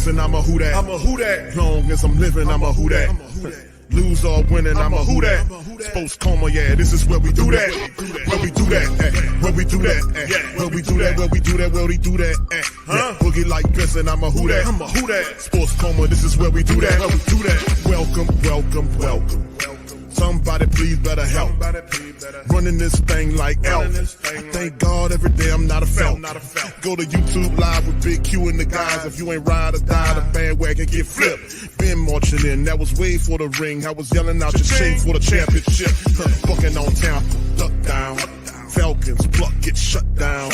guessing, I'm a who that. I'm a who that. Long as I'm living, I'm a who that. Lose or winning, I'm a who that. Sports Coma, yeah, this is where we do that. Where we do that, where we do that, where we do that, where we do that, where we do that. Boogie like this, and I'm a who that. I'm a who that. Sports Coma, this is where we do that. Where we do that. Welcome, welcome, welcome. Somebody please better help. Running this thing like elf. I thank God every day I'm not a felt. Go to YouTube Live with Big Q and the guys. If you ain't ride or die, the bandwagon get flipped. Been marching in, that was way for the ring. I was yelling out your chain for the championship. Bucking on town, duck down. Falcons, pluck, get shut down.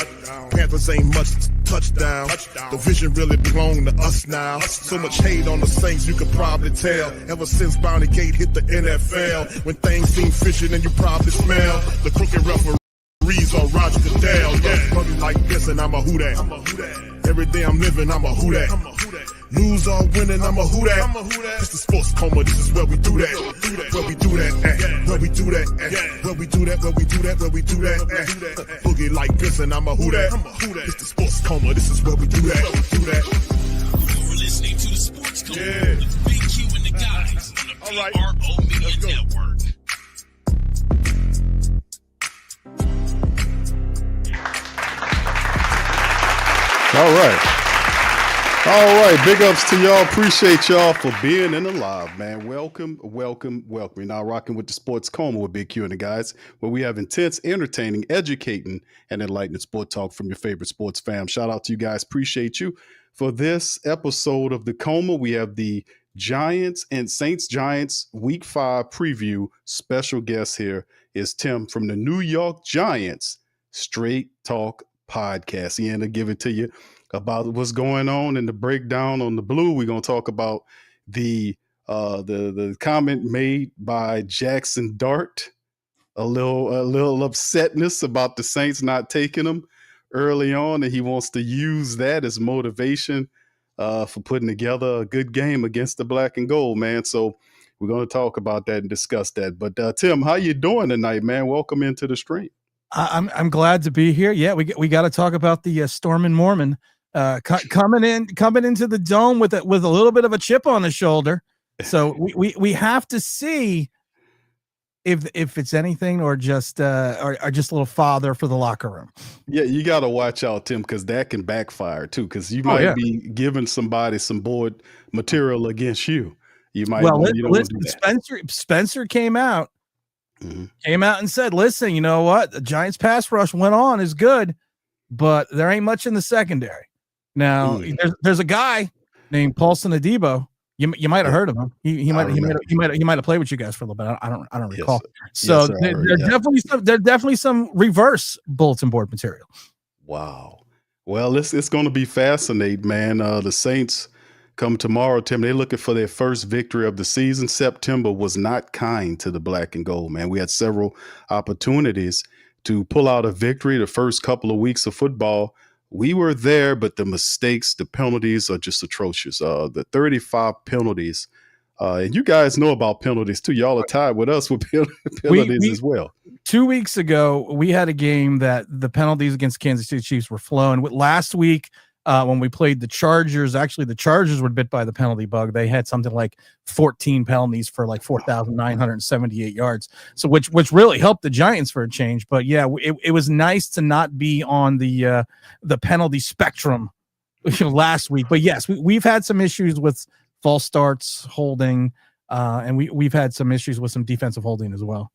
Panthers ain't much touchdown. The vision really belong to us now. So much hate on the Saints, you could probably tell. Ever since Bounty Gate hit the NFL, when things seem fishy, then you probably smell the crooked referees on Roger Goodell. Yeah, brother like this, and I'm a who that. Every day I'm living, I'm a who that. Lose or winning, I'm a who that. This is Sports Coma, this is where we do that. Where we do that, where we do that, where we do that, where we do that, where we do that. Boogie like this, and I'm a who that. This is Sports Coma, this is where we do that. You're listening to the Sports Coma with Big Q and the guys on the PRO Media Network. All right. Big ups to y'all. Appreciate y'all for being in the live, man. Welcome. You're now rocking with the Sports Coma with Big Q and the guys, where we have intense, entertaining, educating, and enlightening sport talk from your favorite sports fam. Shout out to you guys. Appreciate you. For this episode of the Coma, we have the Giants and Saints Week 5 preview. Special guest here is Tim from the New York Giants Straight Talk Podcast. He ended up giving to you about what's going on and the breakdown on the blue. We're going to talk about the comment made by Jackson Dart, a little upsetness about the Saints not taking him early on, and he wants to use that as motivation for putting together a good game against the black and gold, man. So we're going to talk about that and discuss that. But Tim, how you doing tonight, man? Welcome into the stream. I'm glad to be here. Yeah, we got to talk about the Storm and Mormon coming into the dome with a little bit of a chip on the shoulder. So we have to see if it's anything or just a little father for the locker room. Yeah, you got to watch out, Tim, because that can backfire too. Because you might be giving somebody some board material against you. You might. Well, listen, Spencer came out. Mm-hmm. Came out and said, listen, you know what? The Giants pass rush went on is good, but there ain't much in the secondary. Now, there's a guy named Paulson Adebo. You might have heard of him. He might have played with you guys for a little bit. I don't recall. So there's definitely some reverse bulletin board material. Wow. Well, it's going to be fascinating, man. The Saints come tomorrow, Tim. They're looking for their first victory of the season. September was not kind to the black and gold, man. We had several opportunities to pull out a victory the first couple of weeks of football. We were there, but the mistakes, the penalties are just atrocious. The 35 penalties, and you guys know about penalties too. Y'all are tied with us with penalties as well. 2 weeks ago, we had a game that the penalties against Kansas City Chiefs were flowing. Last week, when we played the Chargers, actually the Chargers were bit by the penalty bug. They had something like 14 penalties for like 4,978 yards. So which really helped the Giants for a change. But yeah, it was nice to not be on the penalty spectrum last week. But yes, we've had some issues with false starts, holding, and we've had some issues with some defensive holding as well.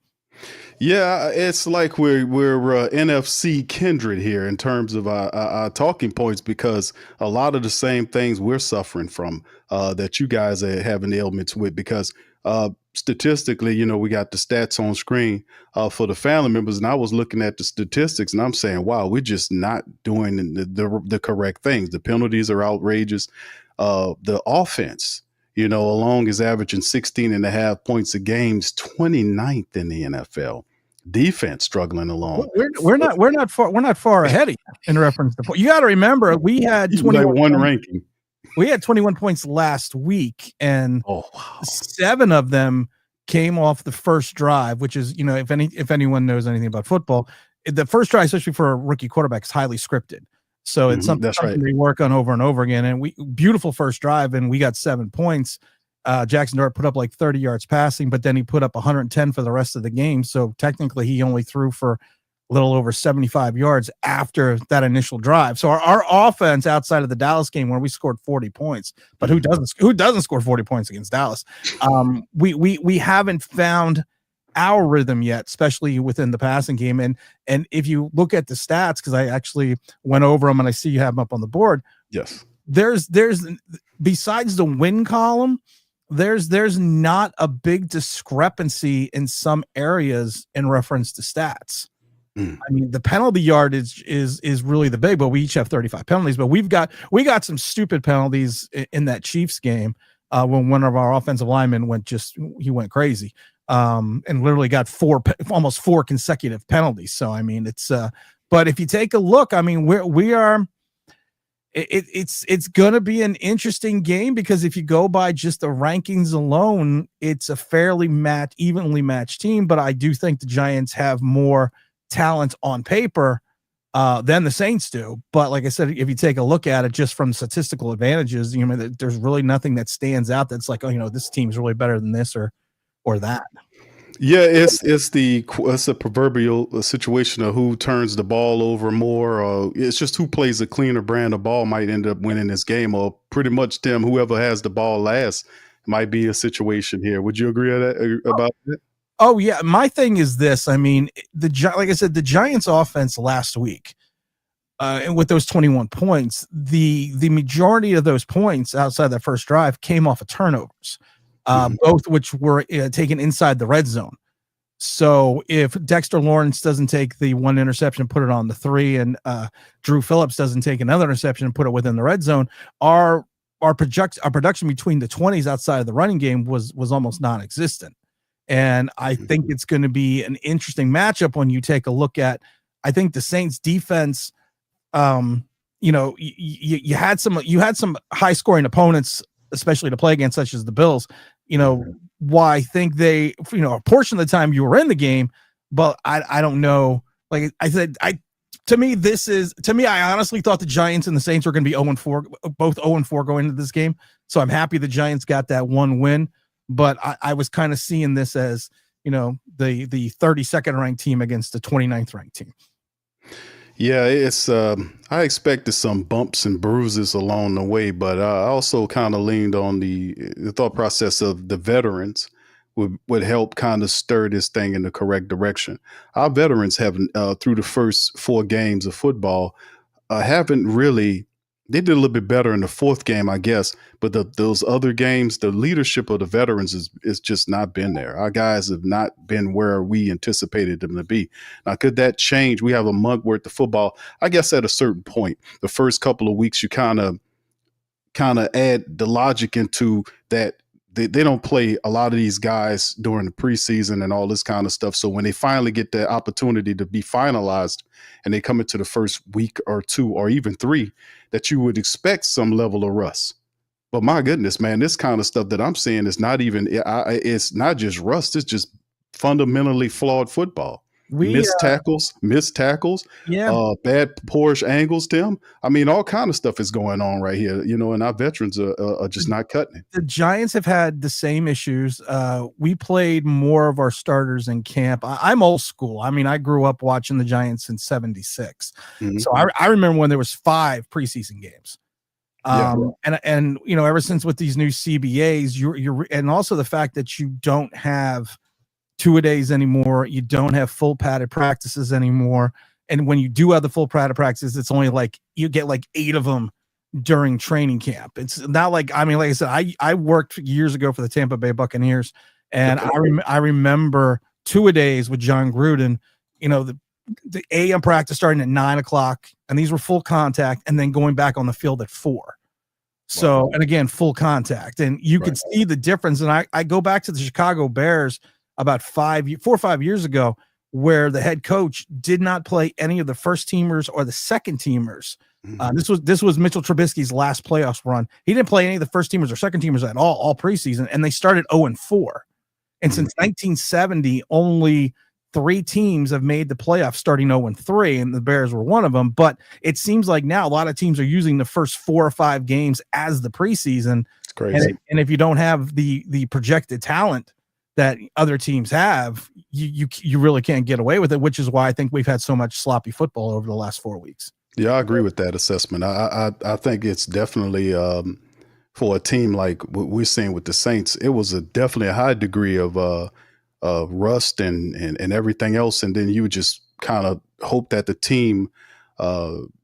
Yeah, it's like we're NFC kindred here in terms of our talking points, because a lot of the same things we're suffering from that you guys are having ailments with, because statistically, we got the stats on screen for the family members, and I was looking at the statistics and I'm saying, wow, we're just not doing the correct things. The penalties are outrageous. The offense, along is averaging 16.5 points a game, 29th in the NFL. Defense struggling along. We're not far ahead of you in reference to. You got to remember, we had 21 ranking. We had 21 points last week, and 7 of them came off the first drive, which is, if anyone knows anything about football, the first drive, especially for a rookie quarterback, is highly scripted. So it's That's something right. we work on over and over again. And beautiful first drive, and we got 7 points. Jackson Dart put up like 30 yards passing, but then he put up 110 for the rest of the game. So technically he only threw for a little over 75 yards after that initial drive. So our offense outside of the Dallas game where we scored 40 points, but who doesn't score 40 points against Dallas? We haven't found our rhythm yet, especially within the passing game. And if you look at the stats, because I actually went over them and I see you have them up on the board. Yes. There's besides the win column, there's not a big discrepancy in some areas in reference to stats. I mean, the penalty yard is really the big, but we each have 35 penalties, but we got some stupid penalties in that Chiefs game when one of our offensive linemen went crazy. And literally got almost four consecutive penalties. So, I mean, it's, but if you take a look, I mean, it's going to be an interesting game because if you go by just the rankings alone, it's a fairly evenly matched team. But I do think the Giants have more talent on paper than the Saints do. But like I said, if you take a look at it just from statistical advantages, you know, there's really nothing that stands out that's like, oh, you know, this team's really better than this or that. Yeah, it's a proverbial situation of who turns the ball over more, or it's just who plays a cleaner brand of ball might end up winning this game, or pretty much whoever has the ball last might be a situation here. Would you agree about that? Oh yeah, my thing is this. I mean, like I said, the Giants' offense last week, and with those 21 points, the majority of those points outside that first drive came off of turnovers. Both which were taken inside the red zone. So if Dexter Lawrence doesn't take the one interception, put it on the 3, and Drew Phillips doesn't take another interception and put it within the red zone, our production between the 20s outside of the running game was almost non-existent. And I think it's going to be an interesting matchup when you take a look at, I think the Saints defense, you know, you had some high scoring opponents, especially to play against, such as the Bills. You know, why I think they, you know, a portion of the time you were in the game, but I don't know. Like I said, to me, I honestly thought the Giants and the Saints were going to be 0-4, both 0-4 going into this game. So I'm happy the Giants got that one win, but I was kind of seeing this as, you know, the 32nd ranked team against the 29th ranked team. Yeah, it's I expected some bumps and bruises along the way, but I also kind of leaned on the thought process of the veterans would help kind of stir this thing in the correct direction. Our veterans haven't through the first 4 games of football haven't really. They did a little bit better in the 4th game, I guess, but those other games, the leadership of the veterans is just not been there. Our guys have not been where we anticipated them to be. Now, could that change? We have a month worth of football. I guess at a certain point, the first couple of weeks, you kind of add the logic into that. They don't play a lot of these guys during the preseason and all this kind of stuff. So when they finally get the opportunity to be finalized and they come into the first week or 2 or even 3, that you would expect some level of rust. But my goodness, man, this kind of stuff that I'm seeing is not even, it's not just rust. It's just fundamentally flawed football. Missed tackles, yeah, bad porch angles, Tim. I mean, all kind of stuff is going on right here, you know, and our veterans are just not cutting it. The Giants have had the same issues. We played more of our starters in camp. I'm old school. I mean, I grew up watching the Giants in '76. So I remember when there was 5 preseason games. And you know, ever since with these new CBAs, you're and also the fact that you don't have 2-a-days anymore, you don't have full padded practices anymore, and when you do have the full padded practices, it's only like you get like 8 of them during training camp. It's not like, I mean, like I said, I worked years ago for the Tampa Bay Buccaneers, and I remember 2-a-days with John Gruden. You know, the AM practice starting at 9:00, and these were full contact, and then going back on the field at 4. So, and again, full contact, and you could see the difference. And I go back to the Chicago Bears about 4 or 5 years ago, where the head coach did not play any of the first teamers or the second teamers. This was Mitchell Trubisky's last playoffs run. He didn't play any of the first teamers or second teamers at all preseason, and they started 0-4. And since 1970, only 3 teams have made the playoffs starting 0-3, and the Bears were one of them. But it seems like now a lot of teams are using the first 4 or 5 games as the preseason. It's crazy. And if you don't have the projected talent that other teams have, you really can't get away with it, which is why I think we've had so much sloppy football over the last 4 weeks. Yeah, I agree with that assessment. I think it's definitely for a team like what we're seeing with the Saints, it was definitely a high degree of rust and everything else, and then you would just kind of hope that the team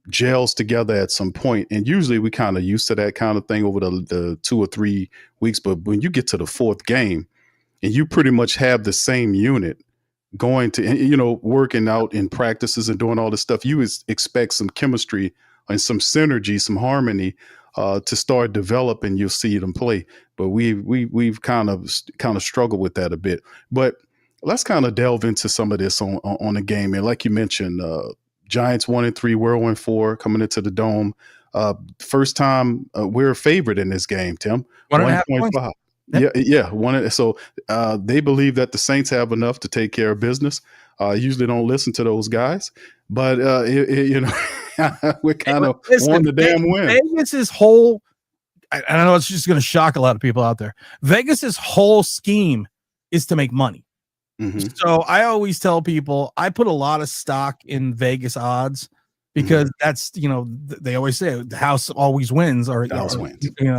gels together at some point. And usually we kind of used to that kind of thing over the 2 or 3 weeks. But when you get to the 4th game and you pretty much have the same unit going to, working out in practices and doing all this stuff, you expect some chemistry and some synergy, some harmony to start developing. You'll see them play. But we've kind of struggled with that a bit. But let's kind of delve into some of this on the game. And like you mentioned, Giants 1-3, we're 0-4 coming into the Dome. First time we're a favorite in this game, Tim. 1.5. Yep. Yeah. So they believe that the Saints have enough to take care of business. Usually don't listen to those guys, but we're kind of on the damn win. Vegas's whole, I know it's just going to shock a lot of people out there. Vegas's whole scheme is to make money. Mm-hmm. So I always tell people I put a lot of stock in Vegas odds because that's, they always say the house always wins wins.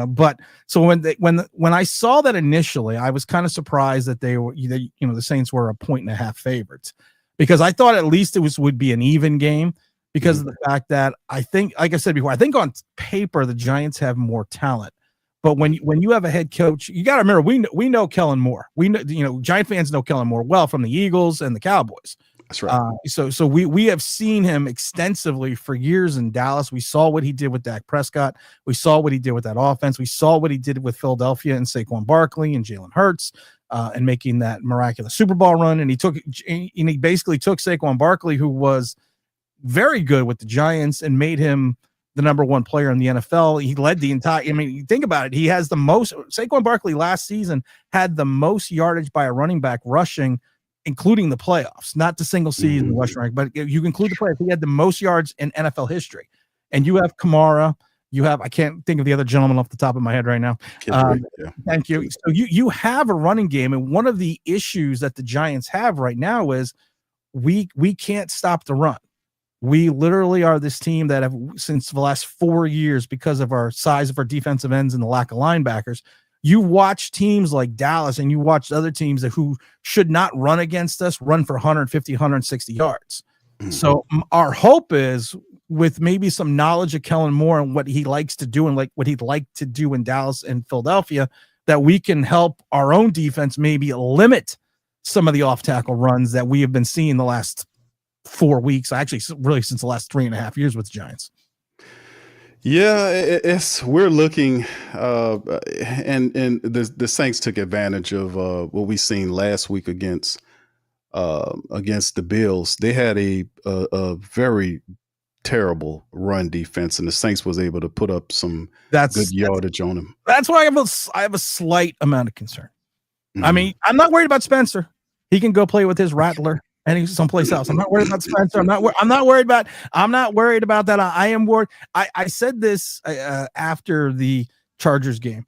But so when I saw that initially, I was kind of surprised that they were, the Saints were 1.5 favorites, because I thought at least would be an even game because of the fact that I think, like I said before, I think on paper, the Giants have more talent. But when you have a head coach, you got to remember, we know Kellen Moore. We know, Giant fans know Kellen Moore well from the Eagles and the Cowboys. That's right. So we have seen him extensively for years in Dallas. We saw what he did with Dak Prescott. We saw what he did with that offense. We saw what he did with Philadelphia and Saquon Barkley and Jalen Hurts, and making that miraculous Super Bowl run. And he basically took Saquon Barkley, who was very good with the Giants, and made him the number 1 player in the NFL. He led the entire, think about it. He has the most, Saquon Barkley last season had the most yardage by a running back rushing, including the playoffs, not the single season rushing rank, but you include the playoffs. He had the most yards in NFL history. And you have Kamara, I can't think of the other gentleman off the top of my head right now. Thank you. So you have a running game. And one of the issues that the Giants have right now is we can't stop the run. We literally are this team that have, since the last 4 years, because of our size of our defensive ends and the lack of linebackers, you watch teams like Dallas and you watch other teams who should not run against us, run for 150, 160 yards. Mm-hmm. So our hope is, with maybe some knowledge of Kellen Moore and what he likes to do and like what he'd like to do in Dallas and Philadelphia, that we can help our own defense maybe limit some of the off-tackle runs that we have been seeing the last 4 weeks, actually really since the last 3.5 years with the Giants. Yeah, we're looking, and the Saints took advantage of what we seen last week against the Bills. They had a very terrible run defense, and the Saints was able to put up some good yardage on them. That's why I have a slight amount of concern. Mm-hmm. I mean, I'm not worried about Spencer. He can go play with his Rattler and he's someplace else. I'm not worried about Spencer. I'm not worried about that. I am worried. I said this after the Chargers game.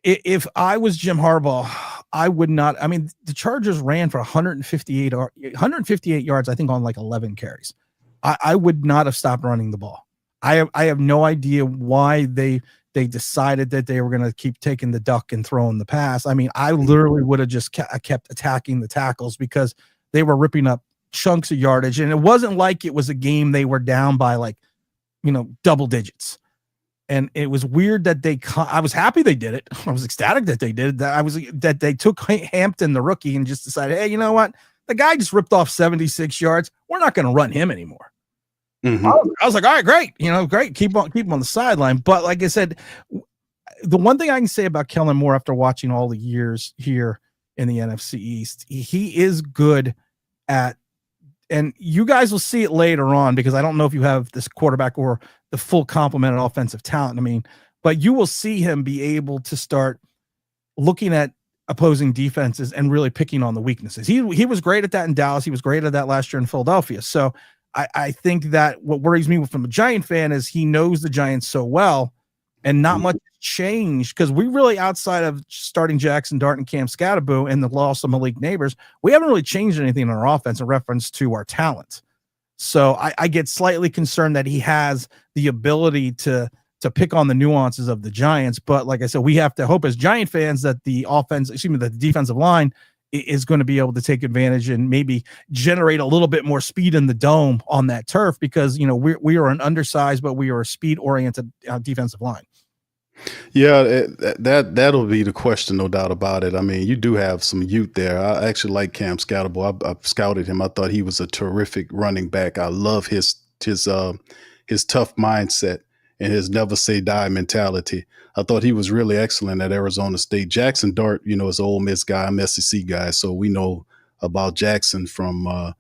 If I was Jim Harbaugh, I would not. I mean, the Chargers ran for 158 yards, I think, on like 11 carries. I would not have stopped running the ball. I have no idea why they decided that they were going to keep taking the duck and throwing the pass. I mean, I literally would have just kept attacking the tackles because they were ripping up chunks of yardage. And it wasn't like it was a game they were down by double digits. And it was weird that I was happy they did it. I was ecstatic that they did it. That they took Hampton, the rookie, and just decided, hey, you know what? The guy just ripped off 76 yards. We're not going to run him anymore. Mm-hmm. I was like, all right, great. Great. Keep him on the sideline. But like I said, the one thing I can say about Kellen Moore after watching all the years here in the NFC East, he is good at, and you guys will see it later on because I don't know if you have this quarterback or the full complement of offensive talent. I mean, but you will see him be able to start looking at opposing defenses and really picking on the weaknesses. He was great at that in Dallas. He was great at that last year in Philadelphia. So I think that what worries me from a Giant fan is he knows the Giants so well, and not much changed, because we really, outside of starting Jackson Dart and Cam Scatterbo and the loss of Malik Neighbors, we haven't really changed anything in our offense in reference to our talent. So I get slightly concerned that he has the ability to pick on the nuances of the Giants. But like I said, we have to hope as Giant fans that the defensive line is going to be able to take advantage and maybe generate a little bit more speed in the dome on that turf, because, we are an undersized, but we are a speed oriented defensive line. Yeah, that'll be the question, no doubt about it. I mean, you do have some youth there. I actually like Cam Scatterbo. I've scouted him. I thought he was a terrific running back. I love his tough mindset and his never say die mentality. I thought he was really excellent at Arizona State. Jackson Dart, is an Ole Miss guy. I'm an SEC guy, so we know about Jackson from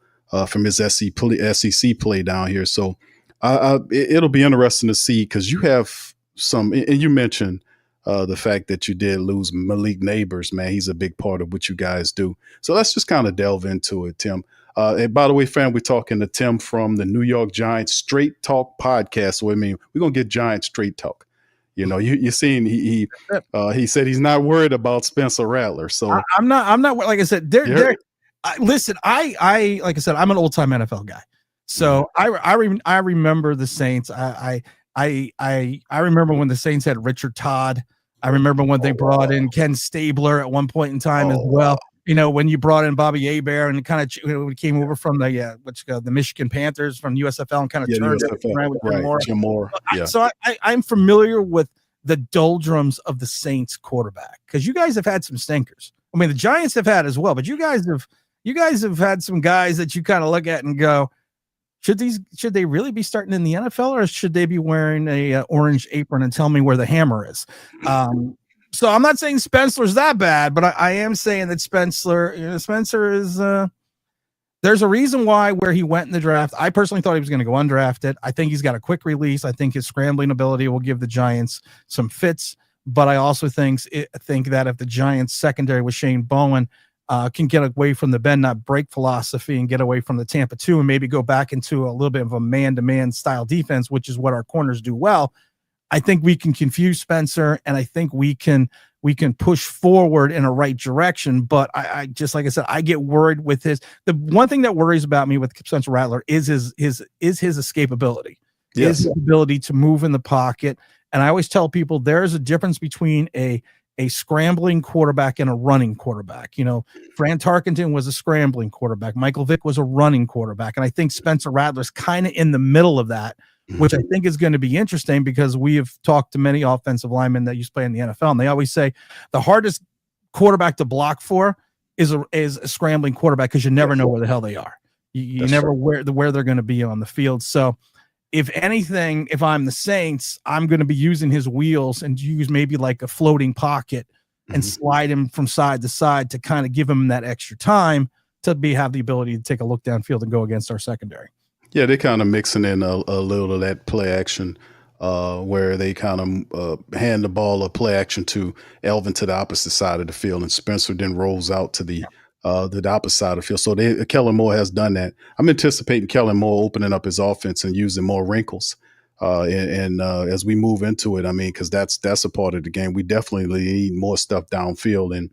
his SEC play down here. So it'll be interesting to see, because you have some, and you mentioned the fact that you did lose Malik Neighbors. Man, he's a big part of what you guys do. So let's just kind of delve into it, Tim. And by the way, fam, we're talking to Tim from the New York Giants Straight Talk podcast. So, I mean, we're going to get Giants Straight Talk. You're seeing he said he's not worried about Spencer Rattler. So I'm not, like I said, listen, I like I said, I'm an old time NFL guy. So I remember the Saints. I remember when the Saints had Richard Todd. I remember when they brought in Ken Stabler at one point in time as well. When you brought in Bobby Hebert and kind of came over from the Michigan Panthers from USFL and kind of turned it around with Jim Moore. So I'm familiar with the doldrums of the Saints quarterback, because you guys have had some stinkers. I mean, the Giants have had as well, but you guys have had some guys that you kind of look at and go, should they really be starting in the NFL, or should they be wearing a orange apron and tell me where the hammer is? So I'm not saying Spencer's that bad, but I am saying that Spencer is there's a reason where he went in the draft. I personally thought he was going to go undrafted. I think he's got a quick release. I think his scrambling ability will give the Giants some fits, but I also think that if the Giants secondary with Shane Bowen can get away from the bend not break philosophy and get away from the Tampa 2 and maybe go back into a little bit of a man-to-man style defense, which is what our corners do well, I think we can confuse Spencer, and I think we can push forward in a right direction. But I just, like I said, I get worried with the one thing that worries about me with Spencer Rattler is his escapability, his ability to move in the pocket. And I always tell people there's a difference between a scrambling quarterback and a running quarterback. Fran Tarkenton was a scrambling quarterback. Michael Vick was a running quarterback. And I think Spencer Rattler's kind of in the middle of that, which I think is going to be interesting, because we have talked to many offensive linemen that used to play in the NFL, and they always say the hardest quarterback to block for is a scrambling quarterback, because you never know where the hell they are. You never where they're going to be on the field. So if anything, if I'm the Saints, I'm going to be using his wheels and use maybe like a floating pocket and slide him from side to side to kind of give him that extra time to have the ability to take a look downfield and go against our secondary. Yeah, they're kind of mixing in a little of that play action where they kind of hand the ball or play action to Elvin to the opposite side of the field, and Spencer then rolls out to the opposite side of the field. So Kellen Moore has done that. I'm anticipating Kellen Moore opening up his offense and using more wrinkles. And as we move into it, I mean, because that's a part of the game. We definitely need more stuff downfield, and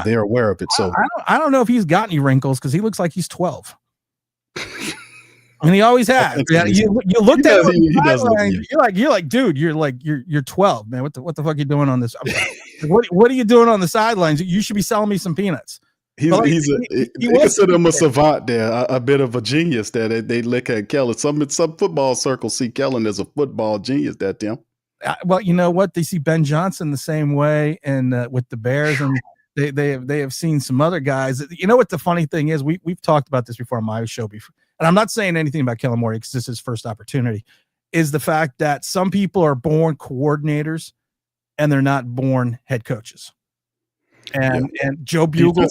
they're aware of it. So I don't know if he's got any wrinkles, because he looks like he's 12. And he always has. Yeah, you looked at him. You're like, dude, you're 12, man. What the fuck are you doing on this? What are you doing on the sidelines? You should be selling me some peanuts. They consider him a savant there, a bit of a genius there. They look at Kellen. Some football circles see Kellen as a football genius. That Tim. Well, you know what? They see Ben Johnson the same way, and with the Bears, and they have seen some other guys. You know what the funny thing is? We've talked about this before on my show before. And I'm not saying anything about Kellen Moore because this is his first opportunity, is the fact that some people are born coordinators and they're not born head coaches. And Joe Bugle,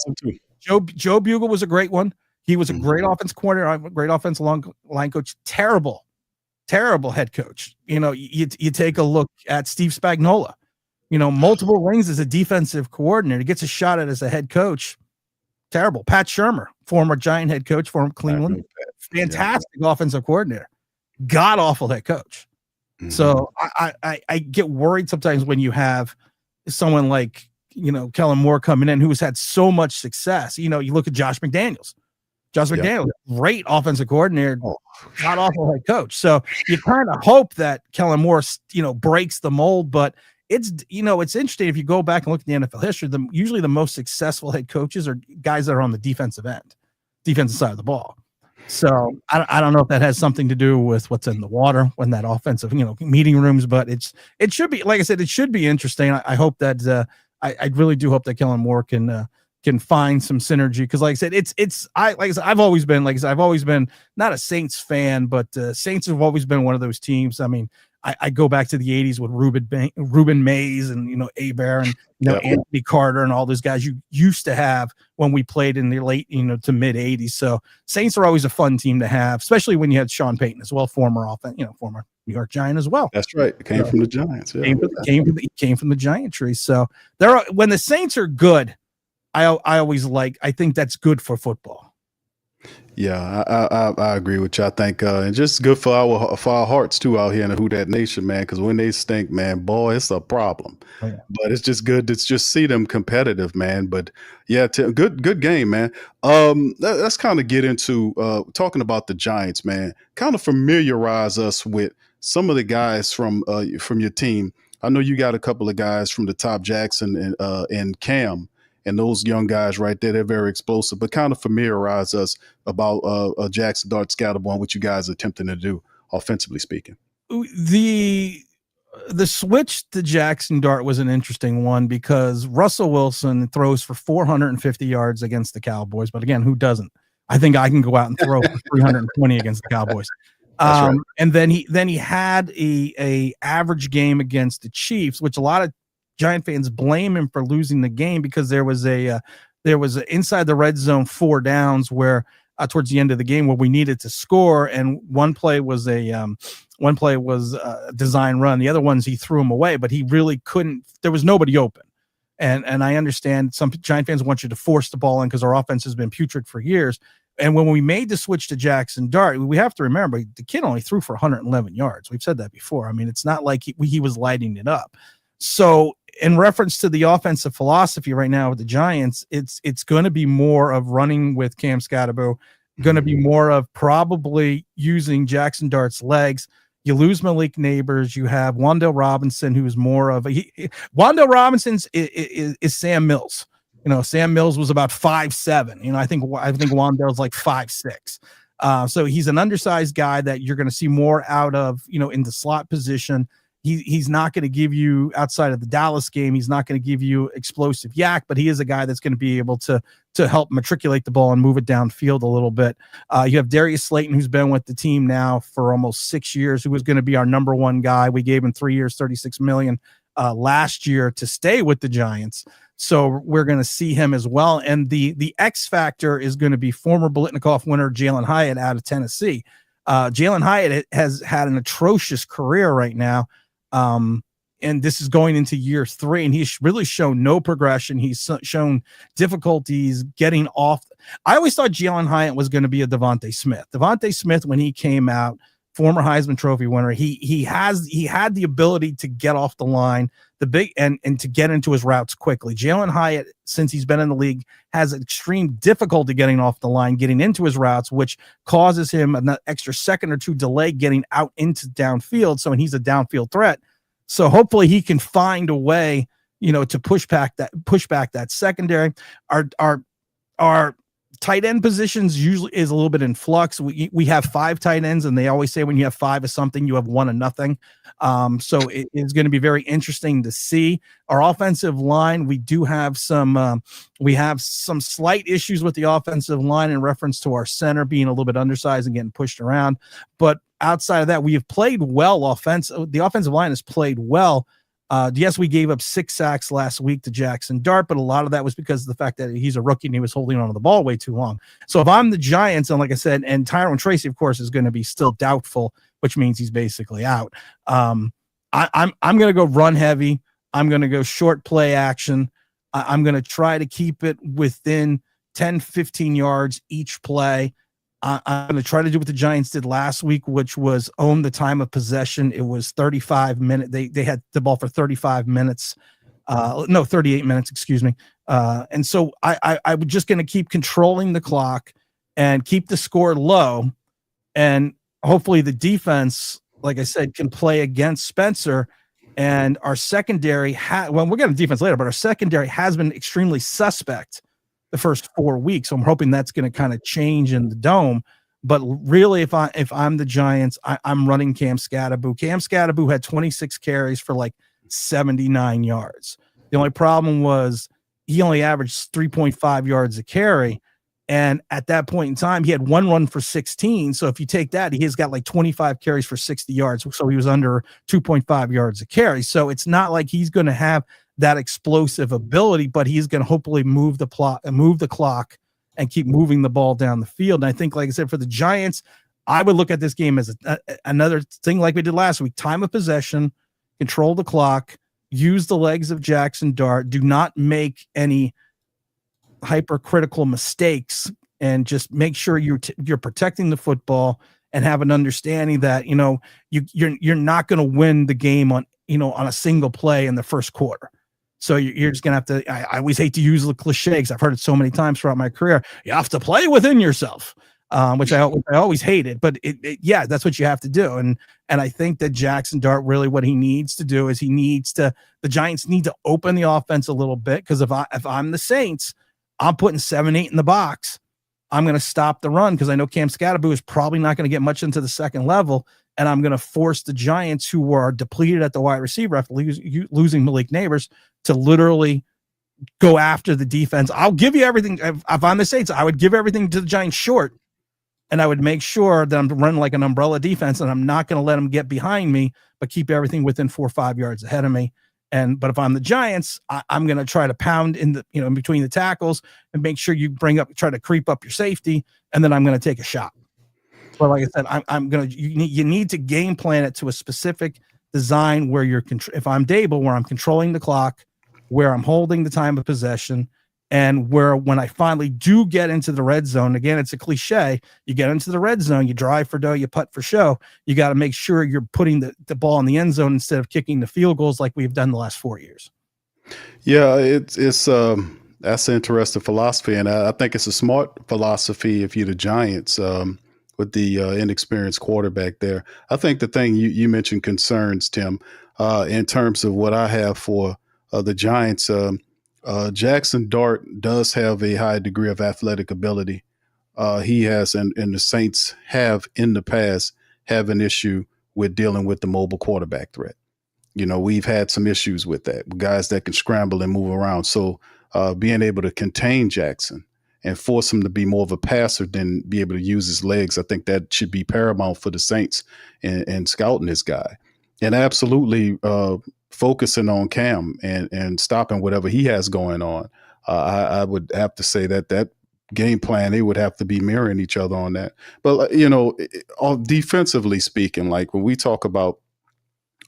Joe Bugle was a great one. He was a great offense coordinator, great offensive line coach, terrible head coach. You take a look at Steve Spagnuolo. multiple rings as a defensive coordinator. He gets a shot at as a head coach. Terrible. Pat Shurmur, former Giant head coach, former Cleveland, fantastic offensive coordinator, god awful head coach. Mm-hmm. So I get worried sometimes when you have someone like Kellen Moore coming in who's had so much success. You look at Josh McDaniels. Great offensive coordinator, god awful head coach. So you kind of hope that Kellen Moore breaks the mold, but it's interesting if you go back and look at the NFL history. Usually the most successful head coaches are guys that are on the defensive side of the ball. So I don't know if that has something to do with what's in the water when that offensive meeting rooms, but it should be, like I said, it should be interesting. I hope that I really do hope that Kellen Moore can find some synergy, because like I said, I've always been not a Saints fan, but Saints have always been one of those teams. I mean, I go back to the 80s with Ruben Mays and Abear and Anthony Carter and all those guys you used to have when we played in the late to mid 80s. So Saints are always a fun team to have, especially when you had Sean Payton as well, former New York Giant as well. That's right. It came from the Giants. Yeah. Came from the Giant tree. So when the Saints are good, I think that's good for football. Yeah, I agree with you. I think and just good for our hearts too out here in the Who Dat Nation, man. Because when they stink, man, boy, it's a problem. Oh, yeah. But it's just good to just see them competitive, man. But yeah, good game, man. Let's kind of get into talking about the Giants, man. Kind of familiarize us with some of the guys from your team. I know you got a couple of guys from the top, Jackson and Cam. And those young guys right there, they're very explosive, but kind of familiarize us about Jackson Dart, Scatterborn, what you guys are attempting to do, offensively speaking. The switch to Jackson Dart was an interesting one, because Russell Wilson throws for 450 yards against the Cowboys. But again, who doesn't? I think I can go out and throw for 320 against the Cowboys. Right. And then he had a average game against the Chiefs, which a lot of Giant fans blame him for losing the game, because there was a inside the red zone 4 downs where towards the end of the game where we needed to score, and one play was a design run. The other ones he threw them away, but he really couldn't. There was nobody open, and I understand some Giant fans want you to force the ball in because our offense has been putrid for years. And when we made the switch to Jackson Dart, we have to remember the kid only threw for 111 yards. We've said that before. I mean, it's not like he was lighting it up. So in reference to the offensive philosophy right now with the Giants, it's going to be more of running with Cam Scatterbo, going to be more of probably using Jackson Dart's legs. You lose Malik Neighbors. You have Wan'Dale Robinson, who's more of Wan'Dale Robinson's is Sam Mills. Sam Mills was about 5'7". I think Wan'Dale's like 5'6". So he's an undersized guy that you're going to see more out of, in the slot position. He's not going to give you, outside of the Dallas game, he's not going to give you explosive yak, but he is a guy that's going to be able to help matriculate the ball and move it downfield a little bit. You have Darius Slayton, who's been with the team now for almost 6 years, who was going to be our number one guy. We gave him 3 years, $36 million last year to stay with the Giants. So we're going to see him as well. And the X factor is going to be former Biletnikoff winner Jalen Hyatt out of Tennessee. Jalen Hyatt has had an atrocious career right now. And this is going into year 3, and he's really shown no progression. He's shown difficulties getting off. I always thought Jalen Hyatt was going to be a Devontae Smith. Devontae Smith, when he came out, former Heisman Trophy winner, he had the ability to get off the line, and to get into his routes quickly. Jalen Hyatt, since he's been in the league, has extreme difficulty getting off the line, getting into his routes, which causes him an extra second or two delay getting out into downfield. So, and he's a downfield threat. So hopefully he can find a way, to push back that secondary. Our tight end positions usually is a little bit in flux. We have 5 tight ends, and they always say when you have 5 of something, you have 1 of nothing. So it is going to be very interesting to see. Our offensive line, we do have some slight issues with the offensive line in reference to our center being a little bit undersized and getting pushed around. But outside of that, we have played well the offensive line has played well. Yes, we gave up 6 sacks last week to Jackson Dart, but a lot of that was because of the fact that he's a rookie and he was holding on to the ball way too long. So if I'm the Giants, and like I said, and Tyrone Tracy, of course, is going to be still doubtful, which means he's basically out. I'm going to go run heavy. I'm going to go short play action. I'm going to try to keep it within 10, 15 yards each play. I'm going to try to do what the Giants did last week, which was own the time of possession. It was 35 minutes. They had the ball for 35 minutes. 38 minutes, excuse me. And so I'm just going to keep controlling the clock and keep the score low. And hopefully the defense, like I said, can play against Spencer. And our secondary, we'll get to defense later, but our secondary has been extremely suspect the first 4 weeks. So I'm hoping that's going to kind of change in the dome. But really, if I'm the Giants, I'm running Cam Scatterboo. Cam Scatterboo had 26 carries for like 79 yards. The only problem was he only averaged 3.5 yards a carry. And at that point in time, he had one run for 16. So if you take that, he has got like 25 carries for 60 yards. So he was under 2.5 yards a carry. So it's not like he's going to have that explosive ability, but he's going to hopefully move the clock and keep moving the ball down the field. And I think, like I said, for the Giants, I would look at this game as another thing like we did last week: time of possession, control the clock, use the legs of Jackson Dart, do not make any hypercritical mistakes, and just make sure you're protecting the football and have an understanding that you're not going to win the game on a single play in the first quarter. So you're just gonna have to. I always hate to use the cliche because I've heard it so many times throughout my career. You have to play within yourself, which I always hated. But yeah, that's what you have to do. And I think that Jackson Dart, really what he needs to do is the Giants need to open the offense a little bit, because if I'm the Saints, I'm putting 7-8 in the box. I'm going to stop the run because I know Cam Scatterboo is probably not going to get much into the second level, and I'm going to force the Giants, who are depleted at the wide receiver after losing Malik Neighbors, to literally go after the defense. I'll give you everything. If I'm the Saints, I would give everything to the Giants short, and I would make sure that I'm running like an umbrella defense, and I'm not going to let them get behind me, but keep everything within 4 or 5 yards ahead of me. But if I'm the Giants, I'm going to try to pound in in between the tackles and make sure you try to creep up your safety, and then I'm going to take a shot. But like I said, you need to game plan it to a specific design where if I'm Dable, where I'm controlling the clock, where I'm holding the time of possession, and where when I finally do get into the red zone, again, it's a cliche, you get into the red zone, you drive for dough, you putt for show. You got to make sure you're putting the ball in the end zone instead of kicking the field goals like we've done the last 4 years. Yeah, it's that's an interesting philosophy, and I think it's a smart philosophy if you're the Giants, with the inexperienced quarterback there. I think the thing you mentioned concerns, Tim, in terms of what I have for the Giants. Jackson Dart does have a high degree of athletic ability. He has, and the Saints have in the past have an issue with dealing with the mobile quarterback threat. We've had some issues with that, guys that can scramble and move around. So being able to contain Jackson and force him to be more of a passer than be able to use his legs, I think that should be paramount for the Saints and scouting this guy. And absolutely focusing on Cam and stopping whatever he has going on. I would have to say that game plan, they would have to be mirroring each other on that. But, defensively speaking, like when we talk about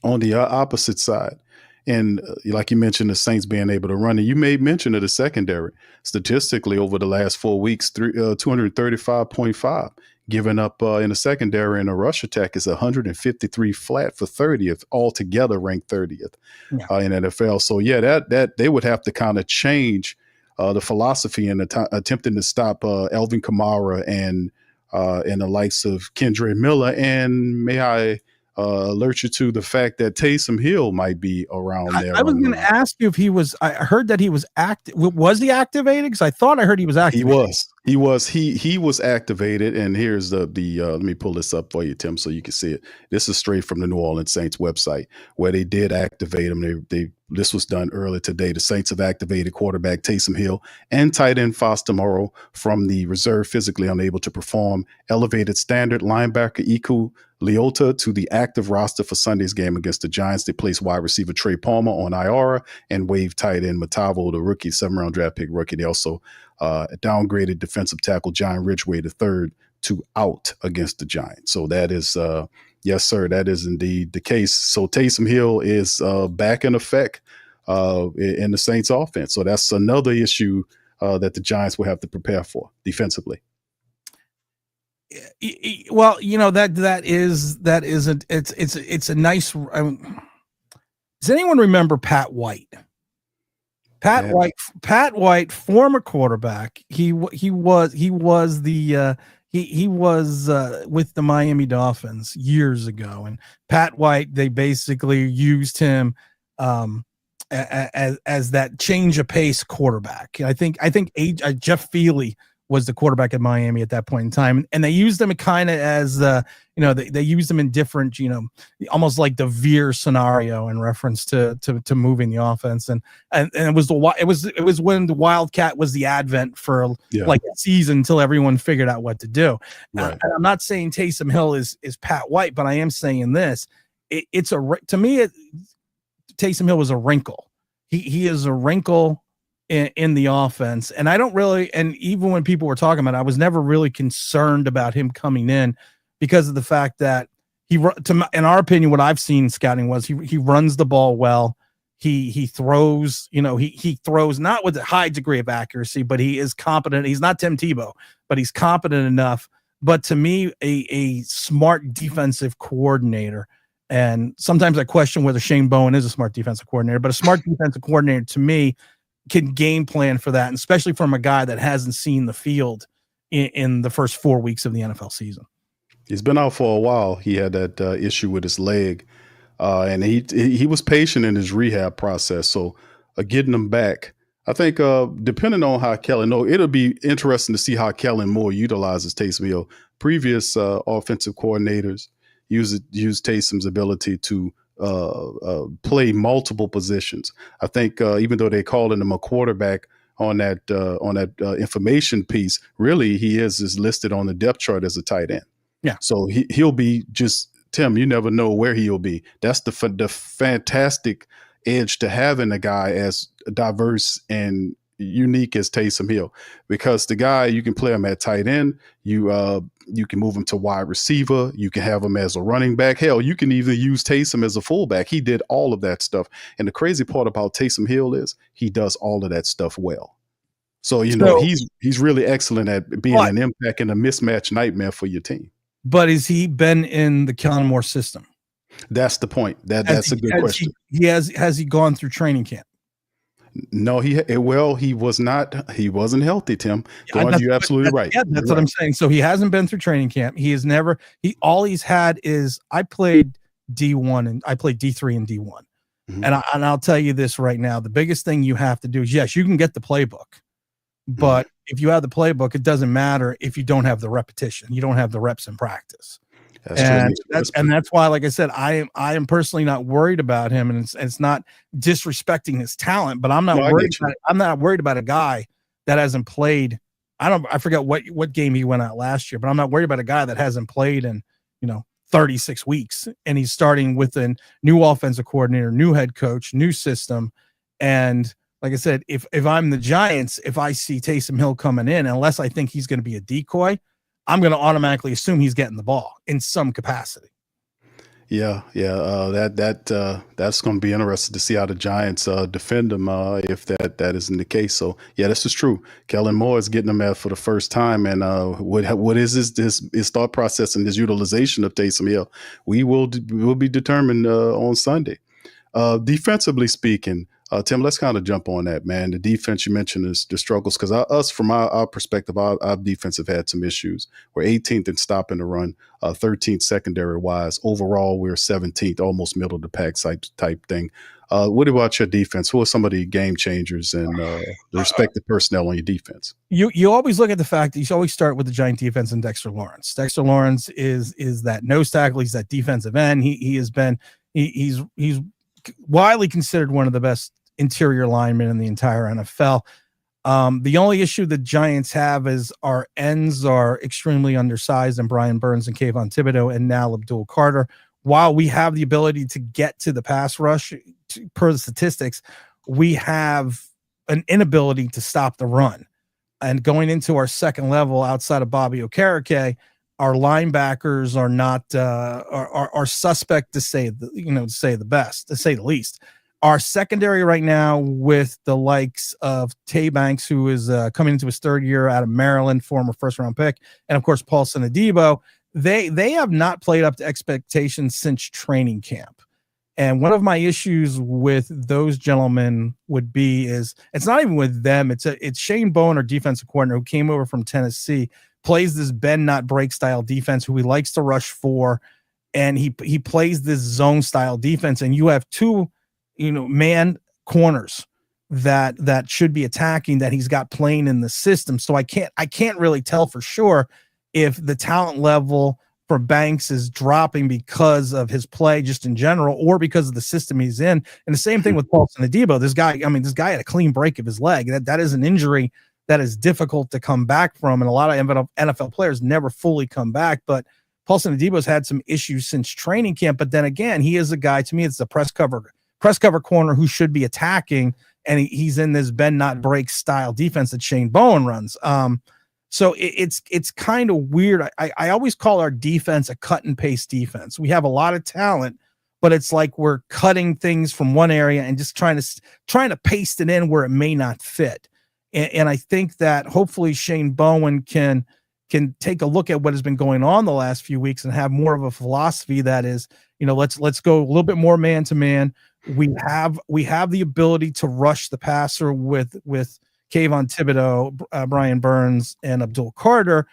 on the opposite side, and like you mentioned, the Saints being able to run, and you made mention of the secondary. Statistically, over the last 4 weeks, 235.5. Given up in the secondary, and a rush attack is 153 flat for 30th, altogether ranked 30th in NFL. So yeah, that they would have to kind of change the philosophy in attempting to stop Alvin Kamara and the likes of Kendre Miller. And may I alert you to the fact that Taysom Hill might be around there. I was going to ask you if he was. I heard that he was active. Was he activated? Because I thought I heard he was activated. He was activated. And here's the let me pull this up for you, Tim, so you can see it. This is straight from the New Orleans Saints website, where they did activate him. This was done earlier today. The Saints have activated quarterback Taysom Hill and tight end Foster Moreau from the reserve, physically unable to perform. Elevated standard linebacker Iku Leota to the active roster for Sunday's game against the Giants. They placed wide receiver Trey Palmer on IR and waived tight end Matavo, the rookie, 7th-round draft pick rookie. They also downgraded defensive tackle John Ridgway III to out against the Giants. So that is yes, sir, that is indeed the case. So Taysom Hill is back in effect in the Saints offense. So that's another issue that the Giants will have to prepare for defensively. Well, it's a nice. Does anyone remember Pat White? Pat White, former quarterback. He was with the Miami Dolphins years ago, and Pat White, they basically used him as that change of pace quarterback. I think Jeff Feely was the quarterback at Miami at that point in time, and they used him kind of as they used him in different, almost like the Veer scenario in reference to moving the offense, and it was when the Wildcat was the advent for like a season until everyone figured out what to do. Right. And I'm not saying Taysom Hill is Pat White, but I am saying this: to me, Taysom Hill was a wrinkle. He is a wrinkle in the offense, and I don't really, and even when people were talking about it, I was never really concerned about him coming in because of the fact that in our opinion, what I've seen scouting was he runs the ball well. He throws, he throws not with a high degree of accuracy, but he is competent. He's not Tim Tebow, but he's competent enough. But to me, a smart defensive coordinator. And sometimes I question whether Shane Bowen is a smart defensive coordinator, but a smart defensive coordinator to me can game plan for that, and especially from a guy that hasn't seen the field in the first 4 weeks of the NFL season. He's been out for a while. He had that issue with his leg, and he was patient in his rehab process. So getting him back, I think depending on how it'll be interesting to see how Kellen Moore utilizes Taysom Hill. Previous offensive coordinators use Taysom's ability to play multiple positions. I think even though they called him a quarterback on that information piece, really he is listed on the depth chart as a tight end. Yeah. So he'll be just, Tim, you never know where he'll be. That's the fantastic edge to having a guy as diverse and unique as Taysom Hill, because the guy, you can play him at tight end, you can move him to wide receiver, you can have him as a running back. Hell, you can even use Taysom as a fullback. He did all of that stuff. And the crazy part about Taysom Hill is he does all of that stuff well. So, he's really excellent at being an impact and a mismatch nightmare for your team. But has he been in the Kellen Moore system? That's the point. That's a good question. Has he gone through training camp? No, he was not. He wasn't healthy, Tim. You're absolutely right. Yeah, that's what I'm saying. So he hasn't been through training camp. He has never. All he's had is I played D1 and I played D3 and D1, mm-hmm. and I'll tell you this right now: the biggest thing you have to do is, yes, you can get the playbook, but if you have the playbook, it doesn't matter if you don't have the repetition. You don't have the reps in practice. That's why, like I said, I am personally not worried about him, and it's not disrespecting his talent, but I'm not worried about it. I'm not worried about a guy that hasn't played. I forget what game he went out last year, but I'm not worried about a guy that hasn't played in 36 weeks, and he's starting with a new offensive coordinator, new head coach, new system. And like I said, if I'm the Giants, if I see Taysom Hill coming in, unless I think he's going to be a decoy, I'm going to automatically assume he's getting the ball in some capacity. Yeah. That's going to be interesting to see how the Giants defend him if that isn't the case. So yeah, this is true. Kellen Moore is getting him out for the first time, and what is his thought process and his utilization of Taysom Hill? We will be determined on Sunday. Defensively speaking, Tim, let's kind of jump on that, man. The defense you mentioned is the struggles, because from our perspective, our defense have had some issues. We're 18th in stopping the run, 13th secondary wise. Overall, we're 17th, almost middle of the pack type thing. What about your defense? Who are some of the game changers and the respective personnel on your defense? You always look at the fact that you always start with the Giant defense and Dexter Lawrence. Dexter Lawrence is that nose tackle. He's that defensive end. He's widely considered one of the best interior linemen in the entire NFL. The only issue the Giants have is our ends are extremely undersized, and Brian Burns and Kayvon Thibodeau and now Abdul Carter. While we have the ability to get to the pass rush, per the statistics, we have an inability to stop the run. And going into our second level outside of Bobby Okereke, our linebackers are not are suspect to say the least. Our secondary right now, with the likes of Tay Banks, who is coming into his third year out of Maryland, former first-round pick, and of course Paulson Adebo, they have not played up to expectations since training camp. And one of my issues with those gentlemen would be is it's not even with them. It's Shane Bowen, our defensive coordinator, who came over from Tennessee, plays this bend not break style defense, who he likes to rush for, and he plays this zone style defense. And you have two, man corners that should be attacking that he's got playing in the system. So I can't really tell for sure if the talent level for Banks is dropping because of his play just in general, or because of the system he's in. And the same thing with Paulson Adebo. This guy had a clean break of his leg. That is an injury that is difficult to come back from. And a lot of NFL players never fully come back, but Paulson Adebo's had some issues since training camp. But then again, he is a guy, to me, it's the press cover corner who should be attacking. And he's in this bend not break style defense that Shane Bowen runs. So it's kind of weird. I always call our defense a cut and paste defense. We have a lot of talent, but it's like we're cutting things from one area and just trying to paste it in where it may not fit. And I think that hopefully Shane Bowen can take a look at what has been going on the last few weeks and have more of a philosophy that is, let's go a little bit more man to man. We have the ability to rush the passer with Kayvon Thibodeau, Brian Burns, and Abdul Carter,